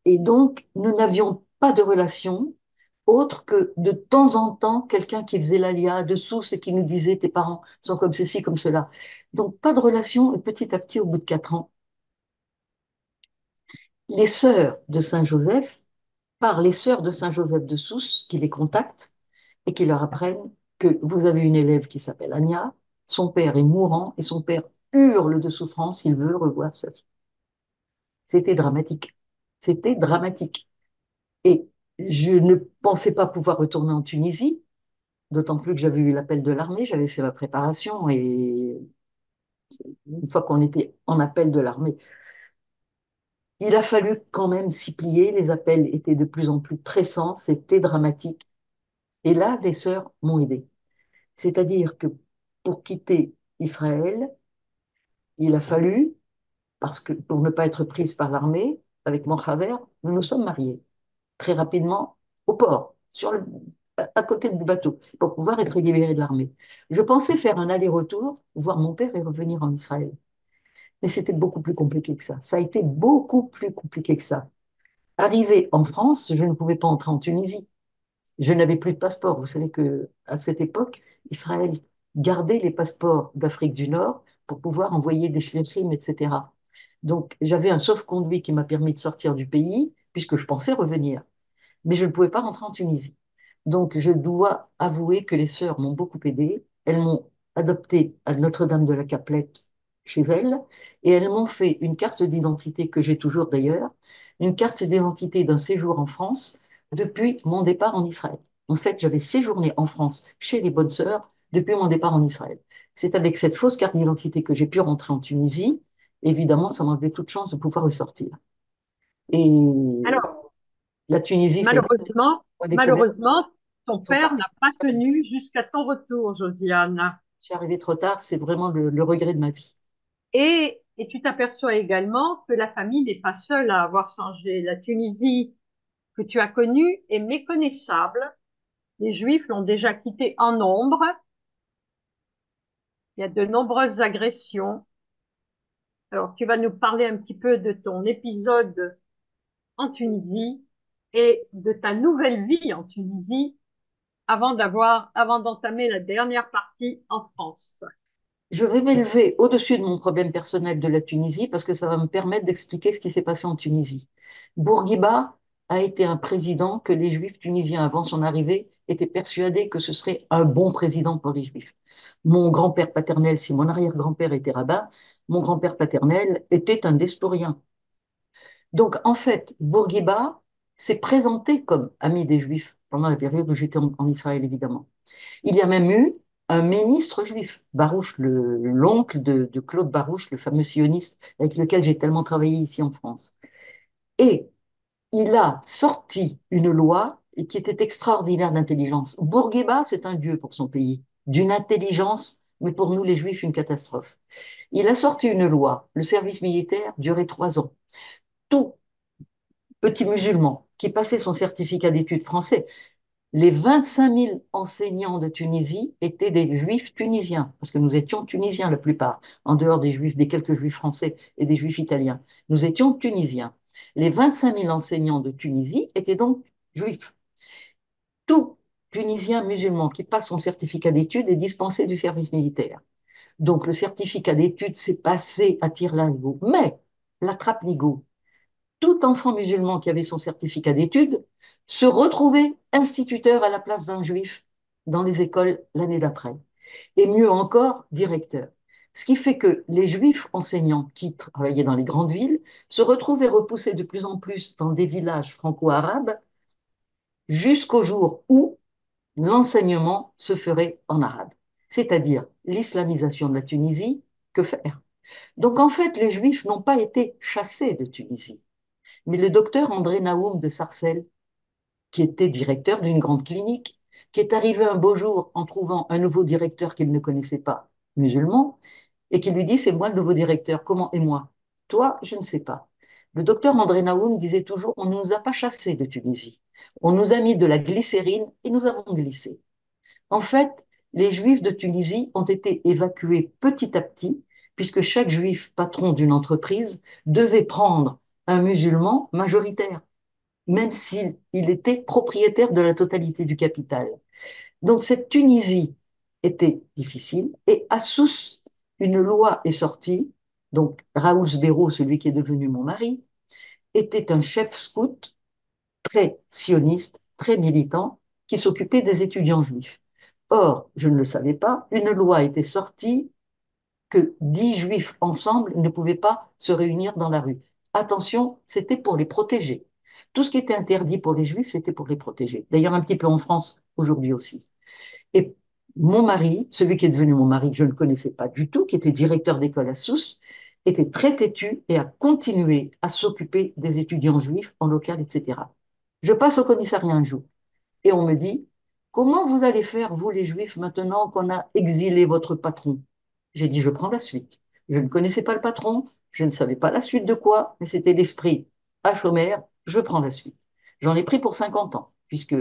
Et donc, nous n'avions pas de relation autre que de temps en temps, quelqu'un qui faisait l'alia dessous et qui nous disait tes parents sont comme ceci, comme cela. Donc, pas de relation. Et petit à petit, au bout de 4 ans, les sœurs de Saint-Joseph, par les sœurs de Saint-Joseph de Sousse, qui les contactent et qui leur apprennent que vous avez une élève qui s'appelle Anya, son père est mourant et son père hurle de souffrance, il veut revoir sa fille. C'était dramatique. C'était dramatique. Et je ne pensais pas pouvoir retourner en Tunisie, d'autant plus que j'avais eu l'appel de l'armée, j'avais fait ma préparation et une fois qu'on était en appel de l'armée, il a fallu quand même s'y plier, les appels étaient de plus en plus pressants, c'était dramatique. Et là, les sœurs m'ont aidé. C'est-à-dire que pour quitter Israël, il a fallu, parce que pour ne pas être prise par l'armée, avec mon travers, nous nous sommes mariés très rapidement au port, à côté du bateau, pour pouvoir être libéré de l'armée. Je pensais faire un aller-retour, voir mon père et revenir en Israël. Mais c'était beaucoup plus compliqué que ça. Ça a été beaucoup plus compliqué que ça. Arrivé en France, je ne pouvais pas entrer en Tunisie. Je n'avais plus de passeport. Vous savez que à cette époque, Israël gardait les passeports d'Afrique du Nord pour pouvoir envoyer des shliachim, etc. Donc, j'avais un sauf-conduit qui m'a permis de sortir du pays, puisque je pensais revenir. Mais je ne pouvais pas rentrer en Tunisie. Donc, je dois avouer que les sœurs m'ont beaucoup aidé. Elles m'ont adopté à Notre-Dame de la Caplette chez elles et elles m'ont fait une carte d'identité que j'ai toujours d'ailleurs, une carte d'identité d'un séjour en France depuis mon départ en Israël. En fait, j'avais séjourné en France chez les bonnes sœurs depuis mon départ en Israël. C'est avec cette fausse carte d'identité que j'ai pu rentrer en Tunisie. Évidemment, ça m'enlevait toute chance de pouvoir ressortir. Et Alors, la Tunisie, ça a été malheureusement, une découverte. malheureusement, ton Trop père tard. n'a pas tenu jusqu'à ton retour, Josiane. Je suis arrivée trop tard, c'est vraiment le regret de ma vie. Et tu t'aperçois également que la famille n'est pas seule à avoir changé. La Tunisie que tu as connue est méconnaissable. Les Juifs l'ont déjà quittée en nombre. Il y a de nombreuses agressions. Alors, tu vas nous parler un petit peu de ton épisode en Tunisie et de ta nouvelle vie en Tunisie avant d'entamer la dernière partie en France. Je vais m'élever au-dessus de mon problème personnel de la Tunisie parce que ça va me permettre d'expliquer ce qui s'est passé en Tunisie. Bourguiba a été un président que les Juifs tunisiens, avant son arrivée, étaient persuadés que ce serait un bon président pour les Juifs. Mon grand-père paternel, si mon arrière-grand-père était rabbin, mon grand-père paternel était un despourien. Donc, en fait, Bourguiba s'est présenté comme ami des Juifs pendant la période où j'étais en Israël, évidemment. Il y a même eu un ministre juif, Barouch, l'oncle de Claude Barouch, le fameux sioniste avec lequel j'ai tellement travaillé ici en France. Et il a sorti une loi qui était extraordinaire d'intelligence. Bourguiba, c'est un dieu pour son pays, d'une intelligence, mais pour nous les Juifs, une catastrophe. Il a sorti une loi, le service militaire durait 3 ans. Tout petit musulman qui passait son certificat d'études français, les 25 000 enseignants de Tunisie étaient des juifs tunisiens, parce que nous étions tunisiens la plupart, en dehors des juifs, des quelques juifs français et des juifs italiens. Nous étions tunisiens. Les 25 000 enseignants de Tunisie étaient donc juifs. Tout Tunisien musulman qui passe son certificat d'études est dispensé du service militaire. Donc le certificat d'études s'est passé à tire-larigot. Mais la trappe-nigo, tout enfant musulman qui avait son certificat d'études se retrouvait instituteur à la place d'un juif dans les écoles l'année d'après. Et mieux encore, directeur. Ce qui fait que les juifs enseignants qui travaillaient dans les grandes villes se retrouvaient repoussés de plus en plus dans des villages franco-arabes jusqu'au jour où l'enseignement se ferait en arabe. C'est-à-dire l'islamisation de la Tunisie, que faire? Donc en fait, les juifs n'ont pas été chassés de Tunisie. Mais le docteur André Naoum de Sarcelles, qui était directeur d'une grande clinique, qui est arrivé un beau jour en trouvant un nouveau directeur qu'il ne connaissait pas, musulman, et qui lui dit, c'est moi le nouveau directeur, comment et moi? Toi, je ne sais pas. Le docteur André Naoum disait toujours, on ne nous a pas chassés de Tunisie. On nous a mis de la glycérine et nous avons glissé. En fait, les Juifs de Tunisie ont été évacués petit à petit, puisque chaque Juif patron d'une entreprise devait prendre un musulman majoritaire, même s'il était propriétaire de la totalité du capital. Donc cette Tunisie était difficile et à Sousse, une loi est sortie. Donc Raoul Sberro, celui qui est devenu mon mari, était un chef scout très sioniste, très militant, qui s'occupait des étudiants juifs. Or, je ne le savais pas, une loi était sortie que 10 juifs ensemble ne pouvaient pas se réunir dans la rue. Attention, c'était pour les protéger. Tout ce qui était interdit pour les juifs, c'était pour les protéger. D'ailleurs, un petit peu en France aujourd'hui aussi. Et mon mari, celui qui est devenu mon mari, que je ne connaissais pas du tout, qui était directeur d'école à Sousse, était très têtu et a continué à s'occuper des étudiants juifs en local, etc. Je passe au commissariat un jour et on me dit, comment vous allez faire, vous les juifs, maintenant qu'on a exilé votre patron? J'ai dit, je prends la suite. Je ne connaissais pas le patron, je ne savais pas la suite de quoi, mais c'était l'esprit à chômeur, je prends la suite. J'en ai pris pour 50 ans, puisque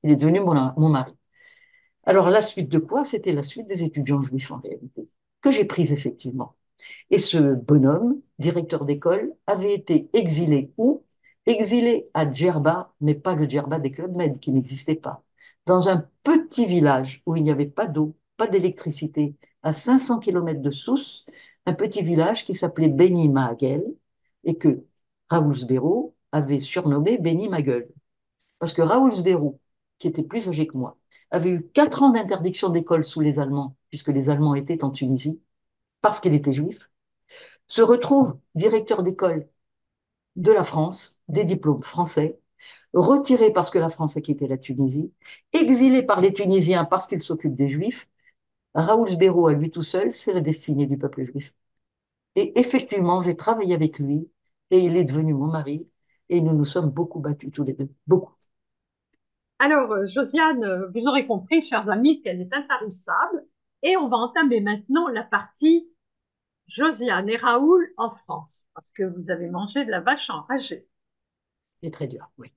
il est devenu mon mari. Alors, la suite de quoi? C'était la suite des étudiants juifs en réalité, que j'ai prise effectivement. Et ce bonhomme, directeur d'école, avait été exilé où? Exilé à Djerba, mais pas le Djerba des Club Med, qui n'existait pas, dans un petit village où il n'y avait pas d'eau, pas d'électricité, à 500 kilomètres de Sousse, un petit village qui s'appelait Beni Mahagel et que Raoul Sberro avait surnommé Beni Magueule. Parce que Raoul Sberro, qui était plus âgé que moi, avait eu 4 ans d'interdiction d'école sous les Allemands, puisque les Allemands étaient en Tunisie, parce qu'il était juif, se retrouve directeur d'école de la France, des diplômes français, retiré parce que la France a quitté la Tunisie, exilé par les Tunisiens parce qu'il s'occupe des Juifs. Raoul Sberro, à lui tout seul, c'est la destinée du peuple juif. Et effectivement, j'ai travaillé avec lui et il est devenu mon mari et nous nous sommes beaucoup battus tous les deux, beaucoup. Alors, Josiane, vous aurez compris, chers amis, qu'elle est intarissable. Et on va entamer maintenant la partie Josiane et Raoul en France, parce que vous avez mangé de la vache enragée. C'est très dur, oui.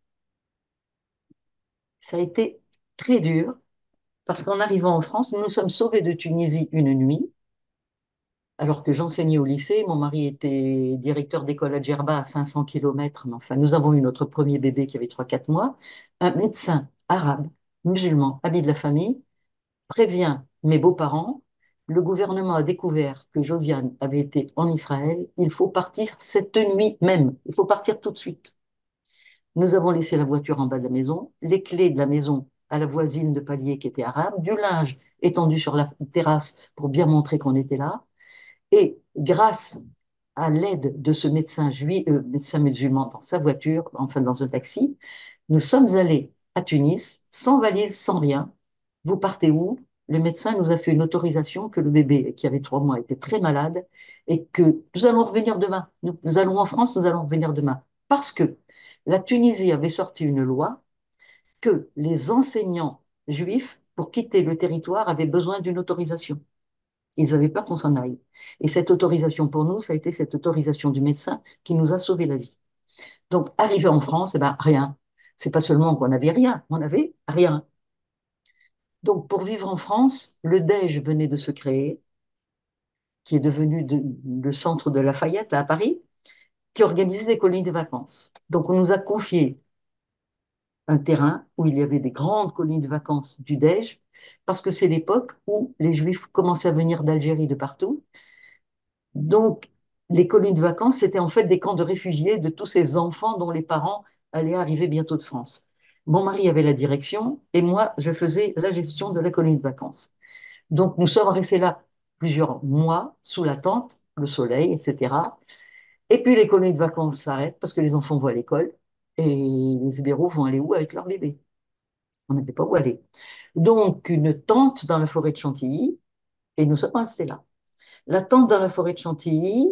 Ça a été très dur parce qu'en arrivant en France, nous nous sommes sauvés de Tunisie une nuit, alors que j'enseignais au lycée. Mon mari était directeur d'école à Djerba à 500 kilomètres. Mais enfin, nous avons eu notre premier bébé qui avait 3 4 mois. Un médecin arabe, musulman, ami de la famille, prévient mes beaux-parents. Le gouvernement a découvert que Josiane avait été en Israël. Il faut partir cette nuit même. Il faut partir tout de suite. Nous avons laissé la voiture en bas de la maison, les clés de la maison à la voisine de palier qui était arabe, du linge étendu sur la terrasse pour bien montrer qu'on était là. Et grâce à l'aide de ce médecin juif, médecin musulman dans sa voiture, enfin dans un taxi, nous sommes allés à Tunis, sans valise, sans rien. Vous partez où? Le médecin nous a fait une autorisation que le bébé qui avait 3 mois était très malade et que nous allons revenir demain. Nous allons en France, nous allons revenir demain. Parce que la Tunisie avait sorti une loi que les enseignants juifs, pour quitter le territoire, avaient besoin d'une autorisation. Ils n'avaient peur qu'on s'en aille. Et cette autorisation pour nous, ça a été cette autorisation du médecin qui nous a sauvé la vie. Donc, arrivé en France, eh ben, rien. C'est pas seulement qu'on n'avait rien, on n'avait rien. Donc, pour vivre en France, le DEJ venait de se créer, qui est devenu le centre de Lafayette, là, à Paris, qui organisait des colonies de vacances. Donc, on nous a confié un terrain où il y avait des grandes colonies de vacances du DEJ, parce que c'est l'époque où les Juifs commençaient à venir d'Algérie de partout. Donc, les colonies de vacances, c'était en fait des camps de réfugiés de tous ces enfants dont les parents allaient arriver bientôt de France. Mon mari avait la direction et moi, je faisais la gestion de la colonie de vacances. Donc, nous sommes restés là plusieurs mois sous la tente, le soleil, etc. Et puis, les colonies de vacances s'arrêtent parce que les enfants vont à l'école et les libéraux vont aller où avec leur bébé? On n'avait pas où aller. Donc, une tente dans la forêt de Chantilly et nous sommes restés là. La tente dans la forêt de Chantilly,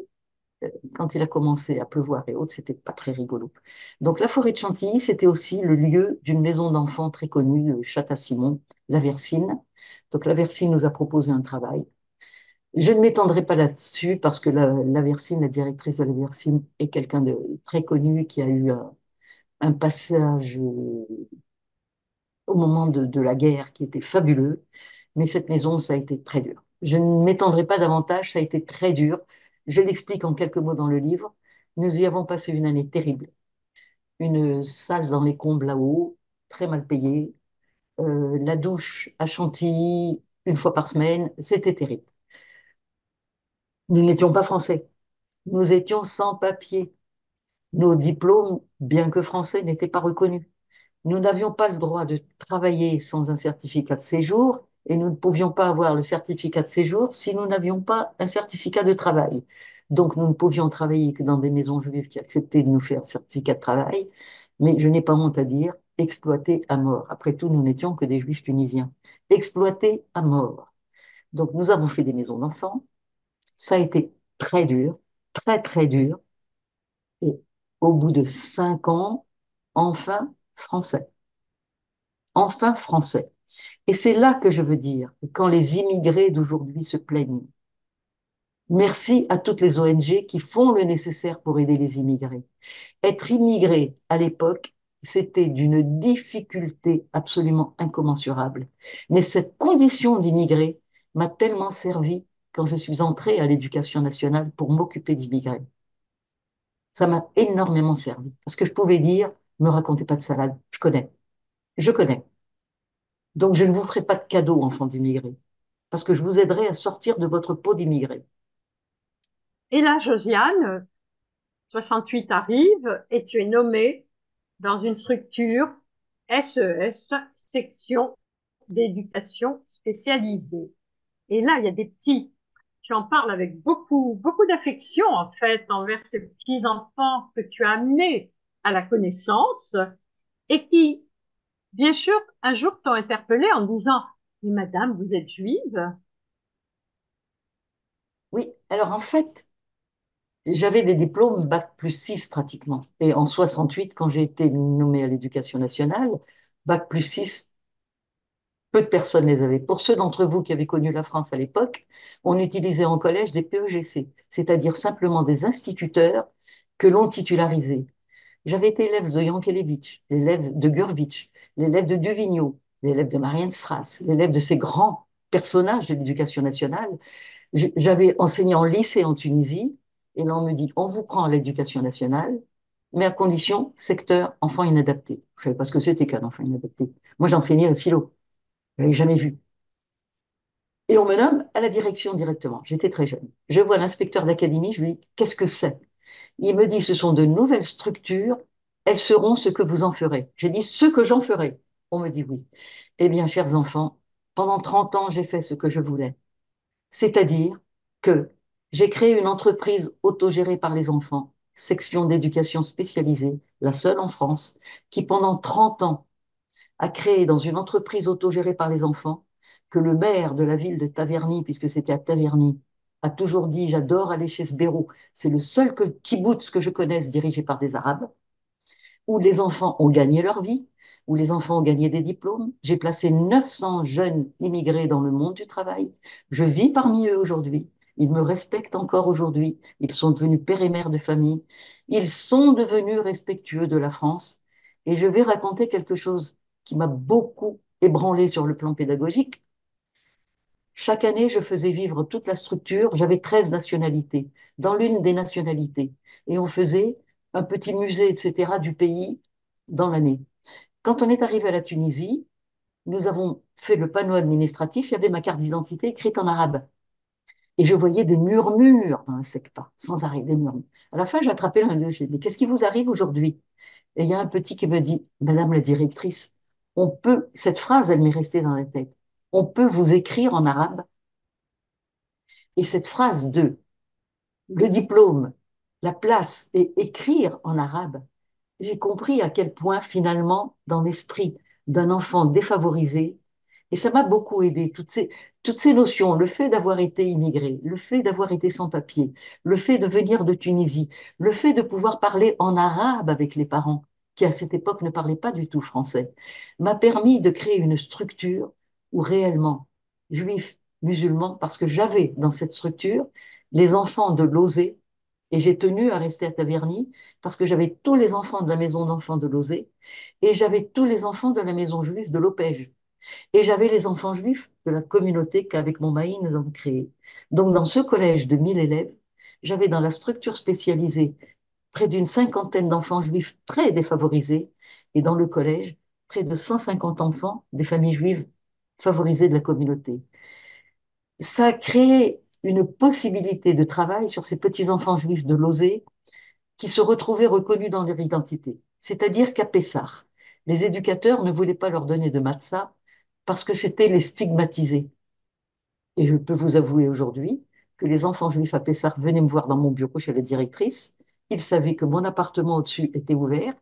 Quand il a commencé à pleuvoir et autres, c'était pas très rigolo. Donc la forêt de Chantilly, c'était aussi le lieu d'une maison d'enfants très connue, le Châte-à-Simon, la Versine. Donc la Versine nous a proposé un travail. Je ne m'étendrai pas là-dessus parce que la Versine, la directrice de la Versine, est quelqu'un de très connu qui a eu un passage au moment de la guerre qui était fabuleux. Mais cette maison, ça a été très dur. Je ne m'étendrai pas davantage, ça a été très dur. Je l'explique en quelques mots dans le livre. Nous y avons passé une année terrible. Une salle dans les combles là-haut, très mal payée. La douche à Chantilly, une fois par semaine, c'était terrible. Nous n'étions pas français. Nous étions sans papier. Nos diplômes, bien que français, n'étaient pas reconnus. Nous n'avions pas le droit de travailler sans un certificat de séjour et nous ne pouvions pas avoir le certificat de séjour si nous n'avions pas un certificat de travail. Donc nous ne pouvions travailler que dans des maisons juives qui acceptaient de nous faire un certificat de travail, mais je n'ai pas honte à dire exploités à mort. Après tout, nous n'étions que des juifs tunisiens. Exploités à mort. Donc nous avons fait des maisons d'enfants. Ça a été très dur, très très dur. Et au bout de 5 ans, enfin français. Enfin français. Et c'est là que je veux dire, quand les immigrés d'aujourd'hui se plaignent, merci à toutes les ONG qui font le nécessaire pour aider les immigrés. Être immigré à l'époque, c'était d'une difficulté absolument incommensurable. Mais cette condition d'immigré m'a tellement servi quand je suis entrée à l'éducation nationale pour m'occuper d'immigrés. Ça m'a énormément servi. Parce que je pouvais dire, me racontez pas de salade, je connais, je connais. Donc je ne vous ferai pas de cadeau, enfants d'immigrés, parce que je vous aiderai à sortir de votre peau d'immigré. Et là, Josiane, 68 arrive et tu es nommée dans une structure SES, section d'éducation spécialisée. Et là, il y a des petits, tu en parles avec beaucoup, beaucoup d'affection, en fait, envers ces petits enfants que tu as amenés à la connaissance et qui, bien sûr, un jour t'ont interpellé en disant, mais madame, vous êtes juive? Oui, alors en fait, j'avais des diplômes bac plus 6 pratiquement. Et en 68, quand j'ai été nommée à l'éducation nationale, bac plus 6, peu de personnes les avaient. Pour ceux d'entre vous qui avaient connu la France à l'époque, on utilisait en collège des PEGC, c'est-à-dire simplement des instituteurs que l'on titularisait. J'avais été élève de Yankelevitch, l'élève de Gurvitch, l'élève de Duvigneau, l'élève de Marienstrass, l'élève de ces grands personnages de l'éducation nationale. J'avais enseigné en lycée en Tunisie, et là on me dit, on vous prend à l'éducation nationale, mais à condition secteur enfant inadapté. Je ne savais pas ce que c'était qu'un enfant inadapté. Moi j'enseignais le philo, je l'avais jamais vu. Et on me nomme à la direction directement. J'étais très jeune. Je vois l'inspecteur d'académie, je lui dis, qu'est-ce que c'est? Il me dit, ce sont de nouvelles structures, elles seront ce que vous en ferez. J'ai dit, ce que j'en ferai. On me dit oui. Eh bien, chers enfants, pendant 30 ans, j'ai fait ce que je voulais. C'est-à-dire que j'ai créé une entreprise autogérée par les enfants, section d'éducation spécialisée, la seule en France, qui pendant 30 ans a créé dans une entreprise autogérée par les enfants, que le maire de la ville de Taverny, puisque c'était à Taverny, a toujours dit, j'adore aller chez Sberou. C'est le seul kibbutz que je connaisse dirigé par des Arabes, où les enfants ont gagné leur vie, où les enfants ont gagné des diplômes. J'ai placé 900 jeunes immigrés dans le monde du travail. Je vis parmi eux aujourd'hui. Ils me respectent encore aujourd'hui. Ils sont devenus pères et mères de famille. Ils sont devenus respectueux de la France. Et je vais raconter quelque chose qui m'a beaucoup ébranlé sur le plan pédagogique. Chaque année, je faisais vivre toute la structure. J'avais 13 nationalités, dans l'une des nationalités. Et on faisait un petit musée, etc., du pays dans l'année. Quand on est arrivé à la Tunisie, nous avons fait le panneau administratif. Il y avait ma carte d'identité écrite en arabe. Et je voyais des murmures dans la SECPA, sans arrêt, des murmures. À la fin, j'ai attrapé l'un d'eux. J'ai dit, mais qu'est-ce qui vous arrive aujourd'hui? Et il y a un petit qui me dit, Madame la directrice, on peut, cette phrase, elle m'est restée dans la tête, on peut vous écrire en arabe. Et cette phrase de le diplôme, la place et écrire en arabe, j'ai compris à quel point finalement, dans l'esprit d'un enfant défavorisé, et ça m'a beaucoup aidé, toutes ces notions, le fait d'avoir été immigré, le fait d'avoir été sans papier, le fait de venir de Tunisie, le fait de pouvoir parler en arabe avec les parents, qui à cette époque ne parlaient pas du tout français, m'a permis de créer une structure où réellement, juifs, musulmans, parce que j'avais dans cette structure les enfants de Lozé, et j'ai tenu à rester à Taverny, parce que j'avais tous les enfants de la maison d'enfants de Lozé, et j'avais tous les enfants de la maison juive de Lopège. Et j'avais les enfants juifs de la communauté qu'avec mon maï, nous avons créée. Donc, dans ce collège de 1000 élèves, j'avais dans la structure spécialisée près d'une cinquantaine d'enfants juifs très défavorisés, et dans le collège, près de 150 enfants des familles juives favorisées de la communauté. Ça a créé une possibilité de travail sur ces petits-enfants juifs de Lozé qui se retrouvaient reconnus dans leur identité. C'est-à-dire qu'à Pessah, les éducateurs ne voulaient pas leur donner de matzah parce que c'était les stigmatiser. Et je peux vous avouer aujourd'hui que les enfants juifs à Pessah venaient me voir dans mon bureau chez la directrice. Ils savaient que mon appartement au-dessus était ouvert,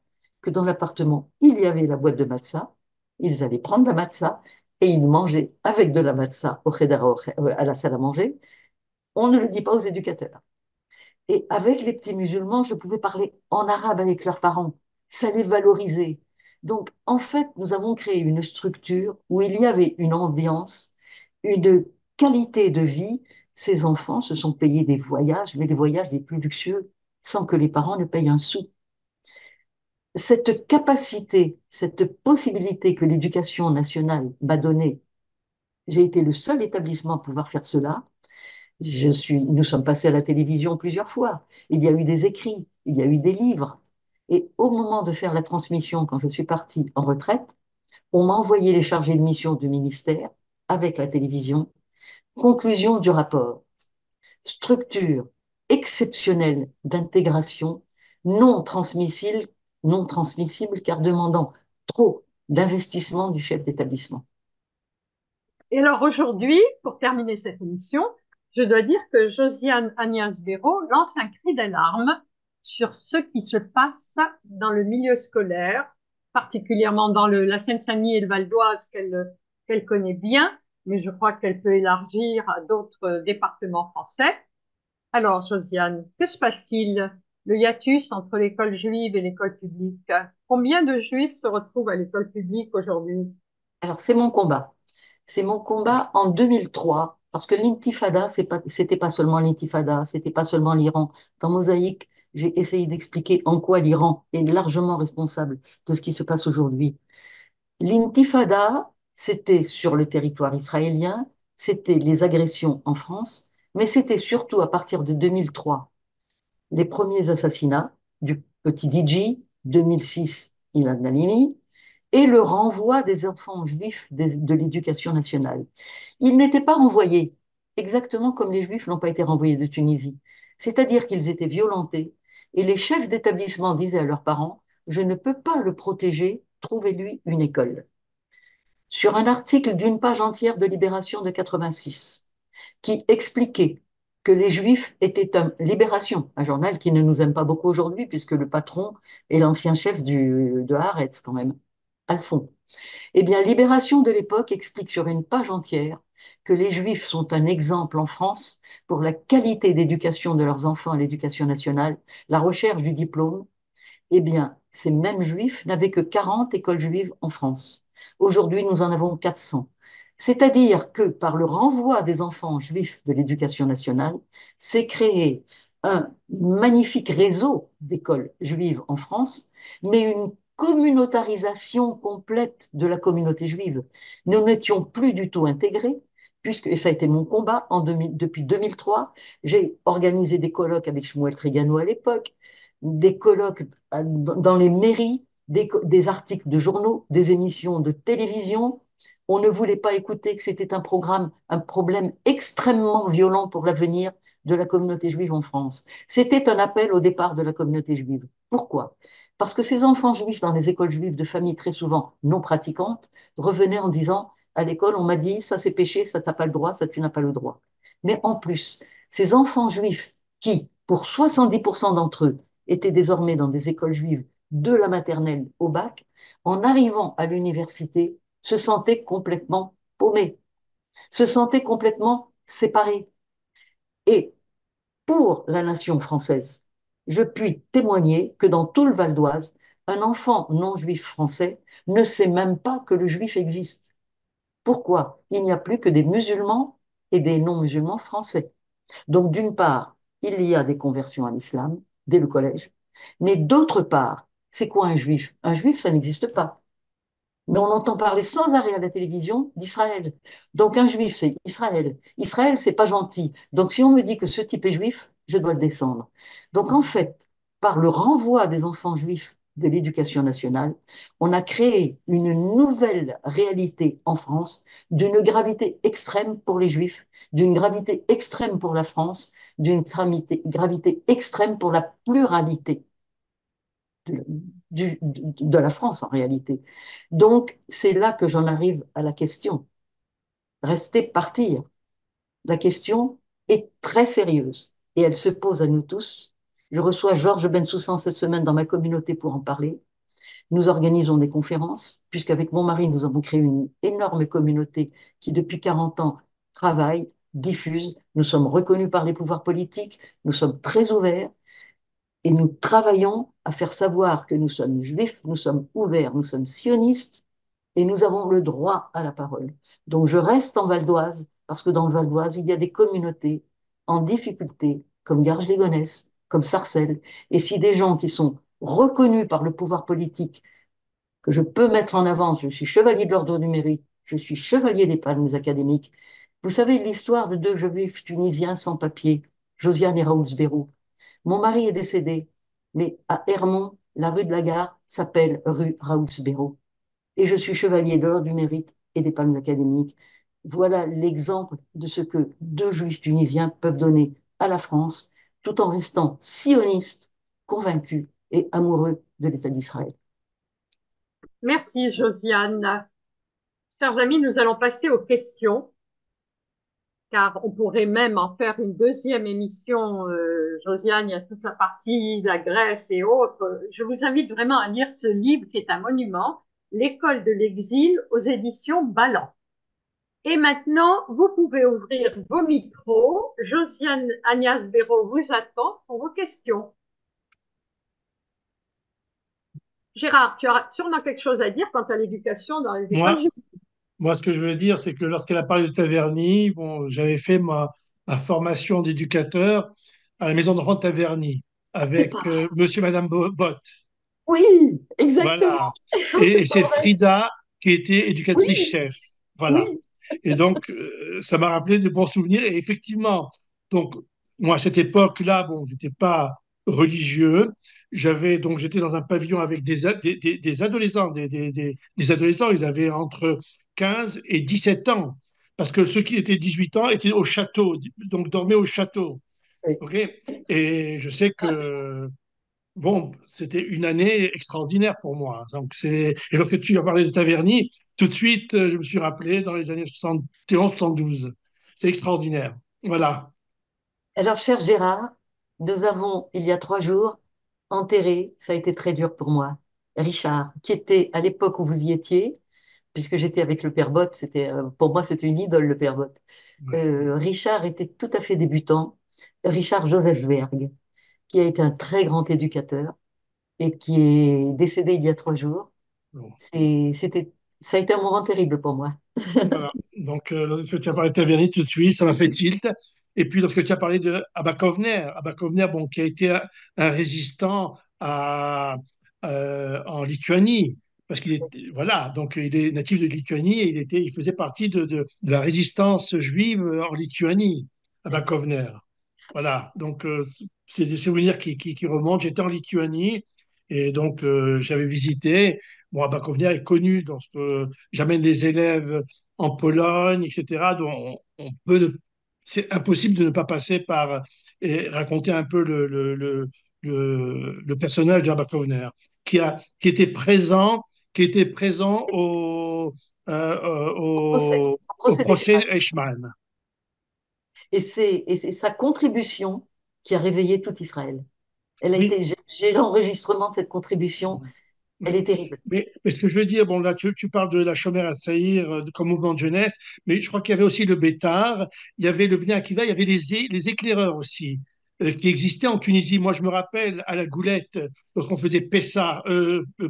que dans l'appartement, il y avait la boîte de matzah. Ils allaient prendre la matzah et ils mangeaient avec de la matzah au Cheder, à la salle à manger. On ne le dit pas aux éducateurs. Et avec les petits musulmans, je pouvais parler en arabe avec leurs parents. Ça les valorisait. Donc, en fait, nous avons créé une structure où il y avait une ambiance, une qualité de vie. Ces enfants se sont payés des voyages, mais des voyages les plus luxueux, sans que les parents ne payent un sou. Cette capacité, cette possibilité que l'éducation nationale m'a donnée, j'ai été le seul établissement à pouvoir faire cela. Nous sommes passés à la télévision plusieurs fois. Il y a eu des écrits, il y a eu des livres. Et au moment de faire la transmission, quand je suis partie en retraite, on m'a envoyé les chargés de mission du ministère avec la télévision. Conclusion du rapport. Structure exceptionnelle d'intégration non transmissible, non transmissible car demandant trop d'investissement du chef d'établissement. Et alors aujourd'hui, pour terminer cette émission, je dois dire que Josiane Agnès Béraud lance un cri d'alarme sur ce qui se passe dans le milieu scolaire, particulièrement dans la Seine-Saint-Denis et le Val d'Oise qu'elle connaît bien, mais je crois qu'elle peut élargir à d'autres départements français. Alors, Josiane, que se passe-t-il? Le hiatus entre l'école juive et l'école publique. Combien de juifs se retrouvent à l'école publique aujourd'hui? Alors, c'est mon combat. C'est mon combat en 2003, parce que l'intifada, c'était pas seulement l'intifada, c'était pas seulement l'Iran. Dans Mosaïque, j'ai essayé d'expliquer en quoi l'Iran est largement responsable de ce qui se passe aujourd'hui. L'intifada, c'était sur le territoire israélien, c'était les agressions en France, mais c'était surtout à partir de 2003, les premiers assassinats du petit DJ, 2006, Ilan Halimi, et le renvoi des enfants juifs de l'éducation nationale. Ils n'étaient pas renvoyés, exactement comme les juifs n'ont pas été renvoyés de Tunisie. C'est-à-dire qu'ils étaient violentés et les chefs d'établissement disaient à leurs parents, je ne peux pas le protéger, trouvez-lui une école. Sur un article d'une page entière de Libération de 86, qui expliquait que les Juifs étaient un Libération, un journal qui ne nous aime pas beaucoup aujourd'hui, puisque le patron est l'ancien chef de Haaretz, quand même, Alphon. Eh bien, Libération de l'époque explique sur une page entière que les Juifs sont un exemple en France pour la qualité d'éducation de leurs enfants à l'éducation nationale, la recherche du diplôme. Eh bien, ces mêmes Juifs n'avaient que 40 écoles juives en France. Aujourd'hui, nous en avons 400. C'est-à-dire que par le renvoi des enfants juifs de l'éducation nationale, s'est créé un magnifique réseau d'écoles juives en France, mais une communautarisation complète de la communauté juive. Nous n'étions plus du tout intégrés, puisque, et ça a été mon combat depuis 2003, j'ai organisé des colloques avec Shmuel Trigano à l'époque, des colloques dans les mairies, des articles de journaux, des émissions de télévision. On ne voulait pas écouter que c'était un problème extrêmement violent pour l'avenir de la communauté juive en France. C'était un appel au départ de la communauté juive. Pourquoi? Parce que ces enfants juifs dans les écoles juives de familles très souvent non pratiquantes revenaient en disant à l'école, on m'a dit ça c'est péché, ça t'as pas le droit, ça tu n'as pas le droit. Mais en plus, ces enfants juifs qui, pour 70% d'entre eux, étaient désormais dans des écoles juives de la maternelle au bac, en arrivant à l'université, se sentaient complètement paumés. se sentaient complètement séparés. Et pour la nation française, je puis témoigner que dans tout le Val d'Oise, un enfant non juif français ne sait même pas que le juif existe. Pourquoi? Il n'y a plus que des musulmans et des non-musulmans français. Donc, d'une part, il y a des conversions à l'islam dès le collège, mais d'autre part, c'est quoi un juif? Un juif, ça n'existe pas. Mais on entend parler sans arrêt à la télévision d'Israël. Donc un juif, c'est Israël. Israël, c'est pas gentil. Donc si on me dit que ce type est juif, je dois le descendre. Donc en fait, par le renvoi des enfants juifs de l'éducation nationale, on a créé une nouvelle réalité en France d'une gravité extrême pour les juifs, d'une gravité extrême pour la France, d'une gravité extrême pour la pluralité de, de la France en réalité. Donc, c'est là que j'en arrive à la question. Rester, partir. La question est très sérieuse et elle se pose à nous tous. Je reçois Georges Bensoussan cette semaine dans ma communauté pour en parler. Nous organisons des conférences, puisqu'avec mon mari, nous avons créé une énorme communauté qui, depuis 40 ans, travaille, diffuse. Nous sommes reconnus par les pouvoirs politiques, nous sommes très ouverts. Et nous travaillons à faire savoir que nous sommes juifs, nous sommes ouverts, nous sommes sionistes et nous avons le droit à la parole. Donc je reste en Val d'Oise parce que dans le Val d'Oise, il y a des communautés en difficulté comme Garges-les-Gonesse, comme Sarcelles. Et si des gens qui sont reconnus par le pouvoir politique, que je peux mettre en avant, je suis chevalier de l'Ordre du Mérite, je suis chevalier des Palmes académiques. Vous savez l'histoire de deux juifs tunisiens sans papier, Josiane et Raoul Sberou. Mon mari est décédé, mais à Hermont, la rue de la Gare s'appelle rue Raoul Sberro. Et je suis chevalier de l'Ordre du Mérite et des Palmes académiques. Voilà l'exemple de ce que deux juifs tunisiens peuvent donner à la France, tout en restant sionistes, convaincus et amoureux de l'État d'Israël. Merci, Josiane. Chers amis, nous allons passer aux questions, car on pourrait même en faire une deuxième émission. Josiane, il y a toute la partie de la Grèce et autres. Je vous invite vraiment à lire ce livre qui est un monument, L'école de l'exil aux éditions Ballant. Et maintenant, vous pouvez ouvrir vos micros. Josiane Agnès Béraud vous attend pour vos questions. Gérard, tu as sûrement quelque chose à dire quant à l'éducation dans les écoles Moi, juives. moi, ce que je veux dire, c'est que lorsqu'elle a parlé de Taverny, bon, j'avais fait ma formation d'éducateur à la maison d'enfants de Taverny C'est avec pas... monsieur et madame Bott. Oui, exactement. Voilà. Et C'est pas c'est vrai. Frida qui était éducatrice Oui, chef. Voilà. oui, Et donc, ça m'a rappelé de bons souvenirs. Et effectivement, donc, moi, à cette époque-là, bon, j'étais pas religieux. J'étais dans un pavillon avec des adolescents, des adolescents, ils avaient entre 15 et 17 ans. Parce que ceux qui étaient 18 ans étaient au château, donc dormaient au château. oui. OK? Et je sais que bon, c'était une année extraordinaire pour moi. Donc et lorsque tu as parlé de Taverny, tout de suite, je me suis rappelé dans les années 71-72. C'est extraordinaire. Voilà. Alors, cher Gérard, nous avons, il y a 3 jours, enterré, ça a été très dur pour moi, Richard, qui était à l'époque où vous y étiez, puisque j'étais avec le père Bott, pour moi c'était une idole le père Bott. Ouais. Richard était tout à fait débutant, Richard Joseph Verg, qui a été un très grand éducateur et qui est décédé il y a 3 jours. Bon. C'était, ça a été un moment terrible pour moi. Voilà. Donc, lorsque tu as parlé de Taverny, tout de suite, ça m'a fait tilt. Et puis, lorsque tu as parlé de Abba Kovner, bon, qui a été un résistant en Lituanie, parce qu'il est, voilà, donc il est natif de Lituanie et il faisait partie de la résistance juive en Lituanie, Abba Exact. Kovner. Voilà, donc c'est des souvenirs qui remontent. J'étais en Lituanie et donc j'avais visité. Bon, Abba Kovner est connu, donc j'amène des élèves en Pologne, etc. Donc c'est impossible de ne pas passer par et raconter un peu le personnage d'Abba Kovner, qui était présent Au au procès procès d'Eichmann. Eichmann. Et c'est sa contribution qui a réveillé tout Israël. Elle a Oui. été, j'ai l'enregistrement de cette contribution. Elle est terrible. Mais ce que je veux dire, bon, là, tu parles de la Chomère à Saïr comme mouvement de jeunesse, mais je crois qu'il y avait aussi le Bétar, il y avait le Bnei Akiva, il y avait les éclaireurs aussi, qui existaient en Tunisie. Moi, je me rappelle à la Goulette, lorsqu'on faisait Pessah,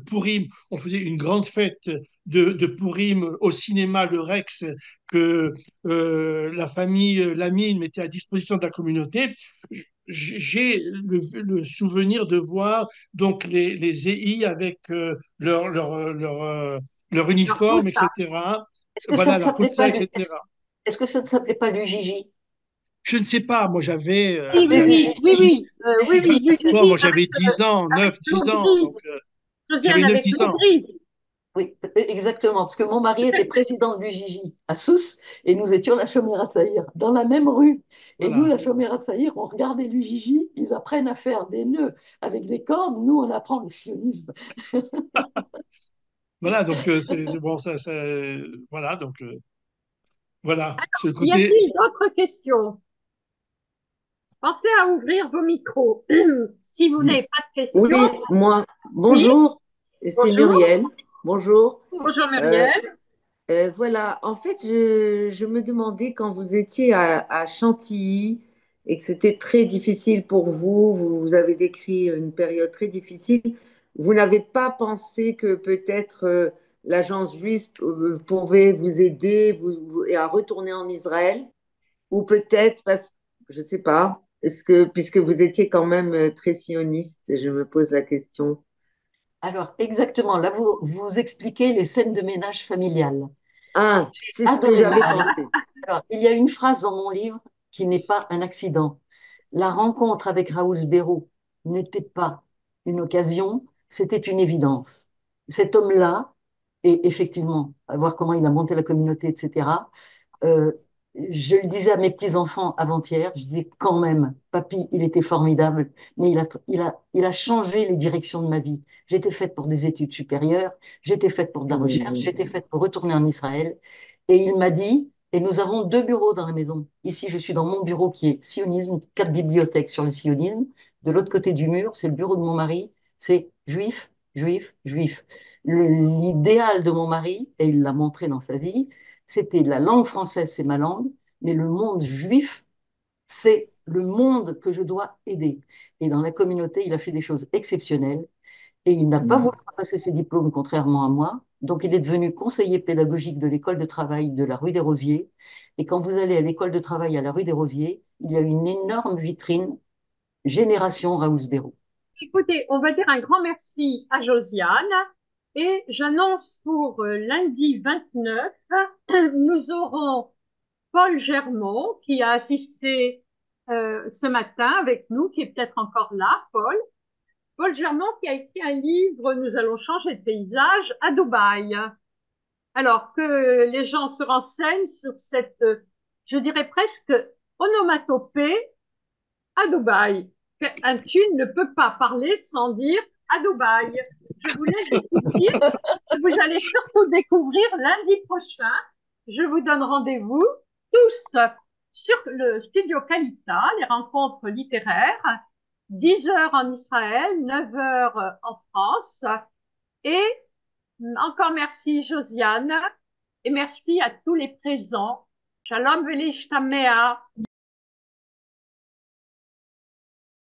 Pourim, on faisait une grande fête de Pourim au cinéma, le Rex, que la famille Lamine mettait à disposition de la communauté. J'ai le souvenir de voir donc les EI avec leur Alors, tout uniforme, ça. etc. Est-ce que ça Voilà, ne la s'appelait pas Khoutsa, lui, etc. est-ce que ça ne s'appelait pas l'UJJ? Je ne sais pas, moi j'avais Oui, oui, Le oui, oui, JJ, oui, le oui, oui, JJ, parce que bon, moi UGI j'avais 10 ans, avec 9 10 Claude ans, Gris. donc j'avais Josiane 9 avec 10 Claude ans. Gris. oui, exactement, parce que mon mari était président de l'UJJ à Sousse et nous étions la Chaumière à Saïr, dans la même rue. Et nous, Voilà. la Chaumière à Saïr, on regardait l'UJJ, ils apprennent à faire des nœuds avec des cordes, nous, on apprend le sionisme. Voilà, donc c'est bon, voilà, donc voilà, ce Y côté. a-t-il d'autres questions? Pensez à ouvrir vos micros. Si vous n'avez pas de questions, Oui, moi. oui, Bonjour, c'est bonjour. Muriel. Bonjour. Bonjour Euh, Muriel. voilà, en fait, je me demandais quand vous étiez à Chantilly et que c'était très difficile pour vous, vous avez décrit une période très difficile, vous n'avez pas pensé que peut-être l'agence juive pouvait vous aider et à retourner en Israël? Ou peut-être parce je ne sais pas, est-ce que, puisque vous étiez quand même très sioniste, je me pose la question. Alors, exactement, là, vous expliquez les scènes de ménage familial. Ah, J'ai c'est ce que adoré mon j'avais mari. pensé. Alors, il y a une phrase dans mon livre qui n'est pas un accident. La rencontre avec Raoul Sberou n'était pas une occasion, c'était une évidence. Cet homme-là, et effectivement, à voir comment il a monté la communauté, etc., euh, je le disais à mes petits-enfants avant-hier, je disais quand même, papy, il était formidable, mais il a changé les directions de ma vie. J'étais faite pour des études supérieures, j'étais faite pour de la recherche, Mhm. j'étais faite pour retourner en Israël. Et il m'a dit, et nous avons deux bureaux dans la maison. Ici, je suis dans mon bureau qui est sionisme, quatre bibliothèques sur le sionisme. De l'autre côté du mur, c'est le bureau de mon mari, c'est juif, juif, juif. L'idéal de mon mari, et il l'a montré dans sa vie, c'était la langue française, c'est ma langue, mais le monde juif, c'est le monde que je dois aider. Et dans la communauté, il a fait des choses exceptionnelles. Et il n'a pas voulu Mhm. passer ses diplômes, contrairement à moi. Donc, il est devenu conseiller pédagogique de l'école de travail de la rue des Rosiers. Et quand vous allez à l'école de travail à la rue des Rosiers, il y a une énorme vitrine Génération Raoul Sberou. Écoutez, on va dire un grand merci à Josiane et j'annonce pour lundi 29, nous aurons Paul Germont qui a assisté ce matin avec nous, qui est peut-être encore là, Paul. Paul Germont qui a écrit un livre, Nous allons changer de paysage à Dubaï. Alors que les gens se renseignent sur cette, je dirais presque onomatopée à Dubaï. Un Thune ne peut pas parler sans dire à Dubaï. Je vous laisse découvrir. Vous allez surtout découvrir lundi prochain. Je vous donne rendez-vous tous sur le studio Kalita, les rencontres littéraires, 10 heures en Israël, 9 heures en France. Et encore merci Josiane et merci à tous les présents. Shalom velishtamea.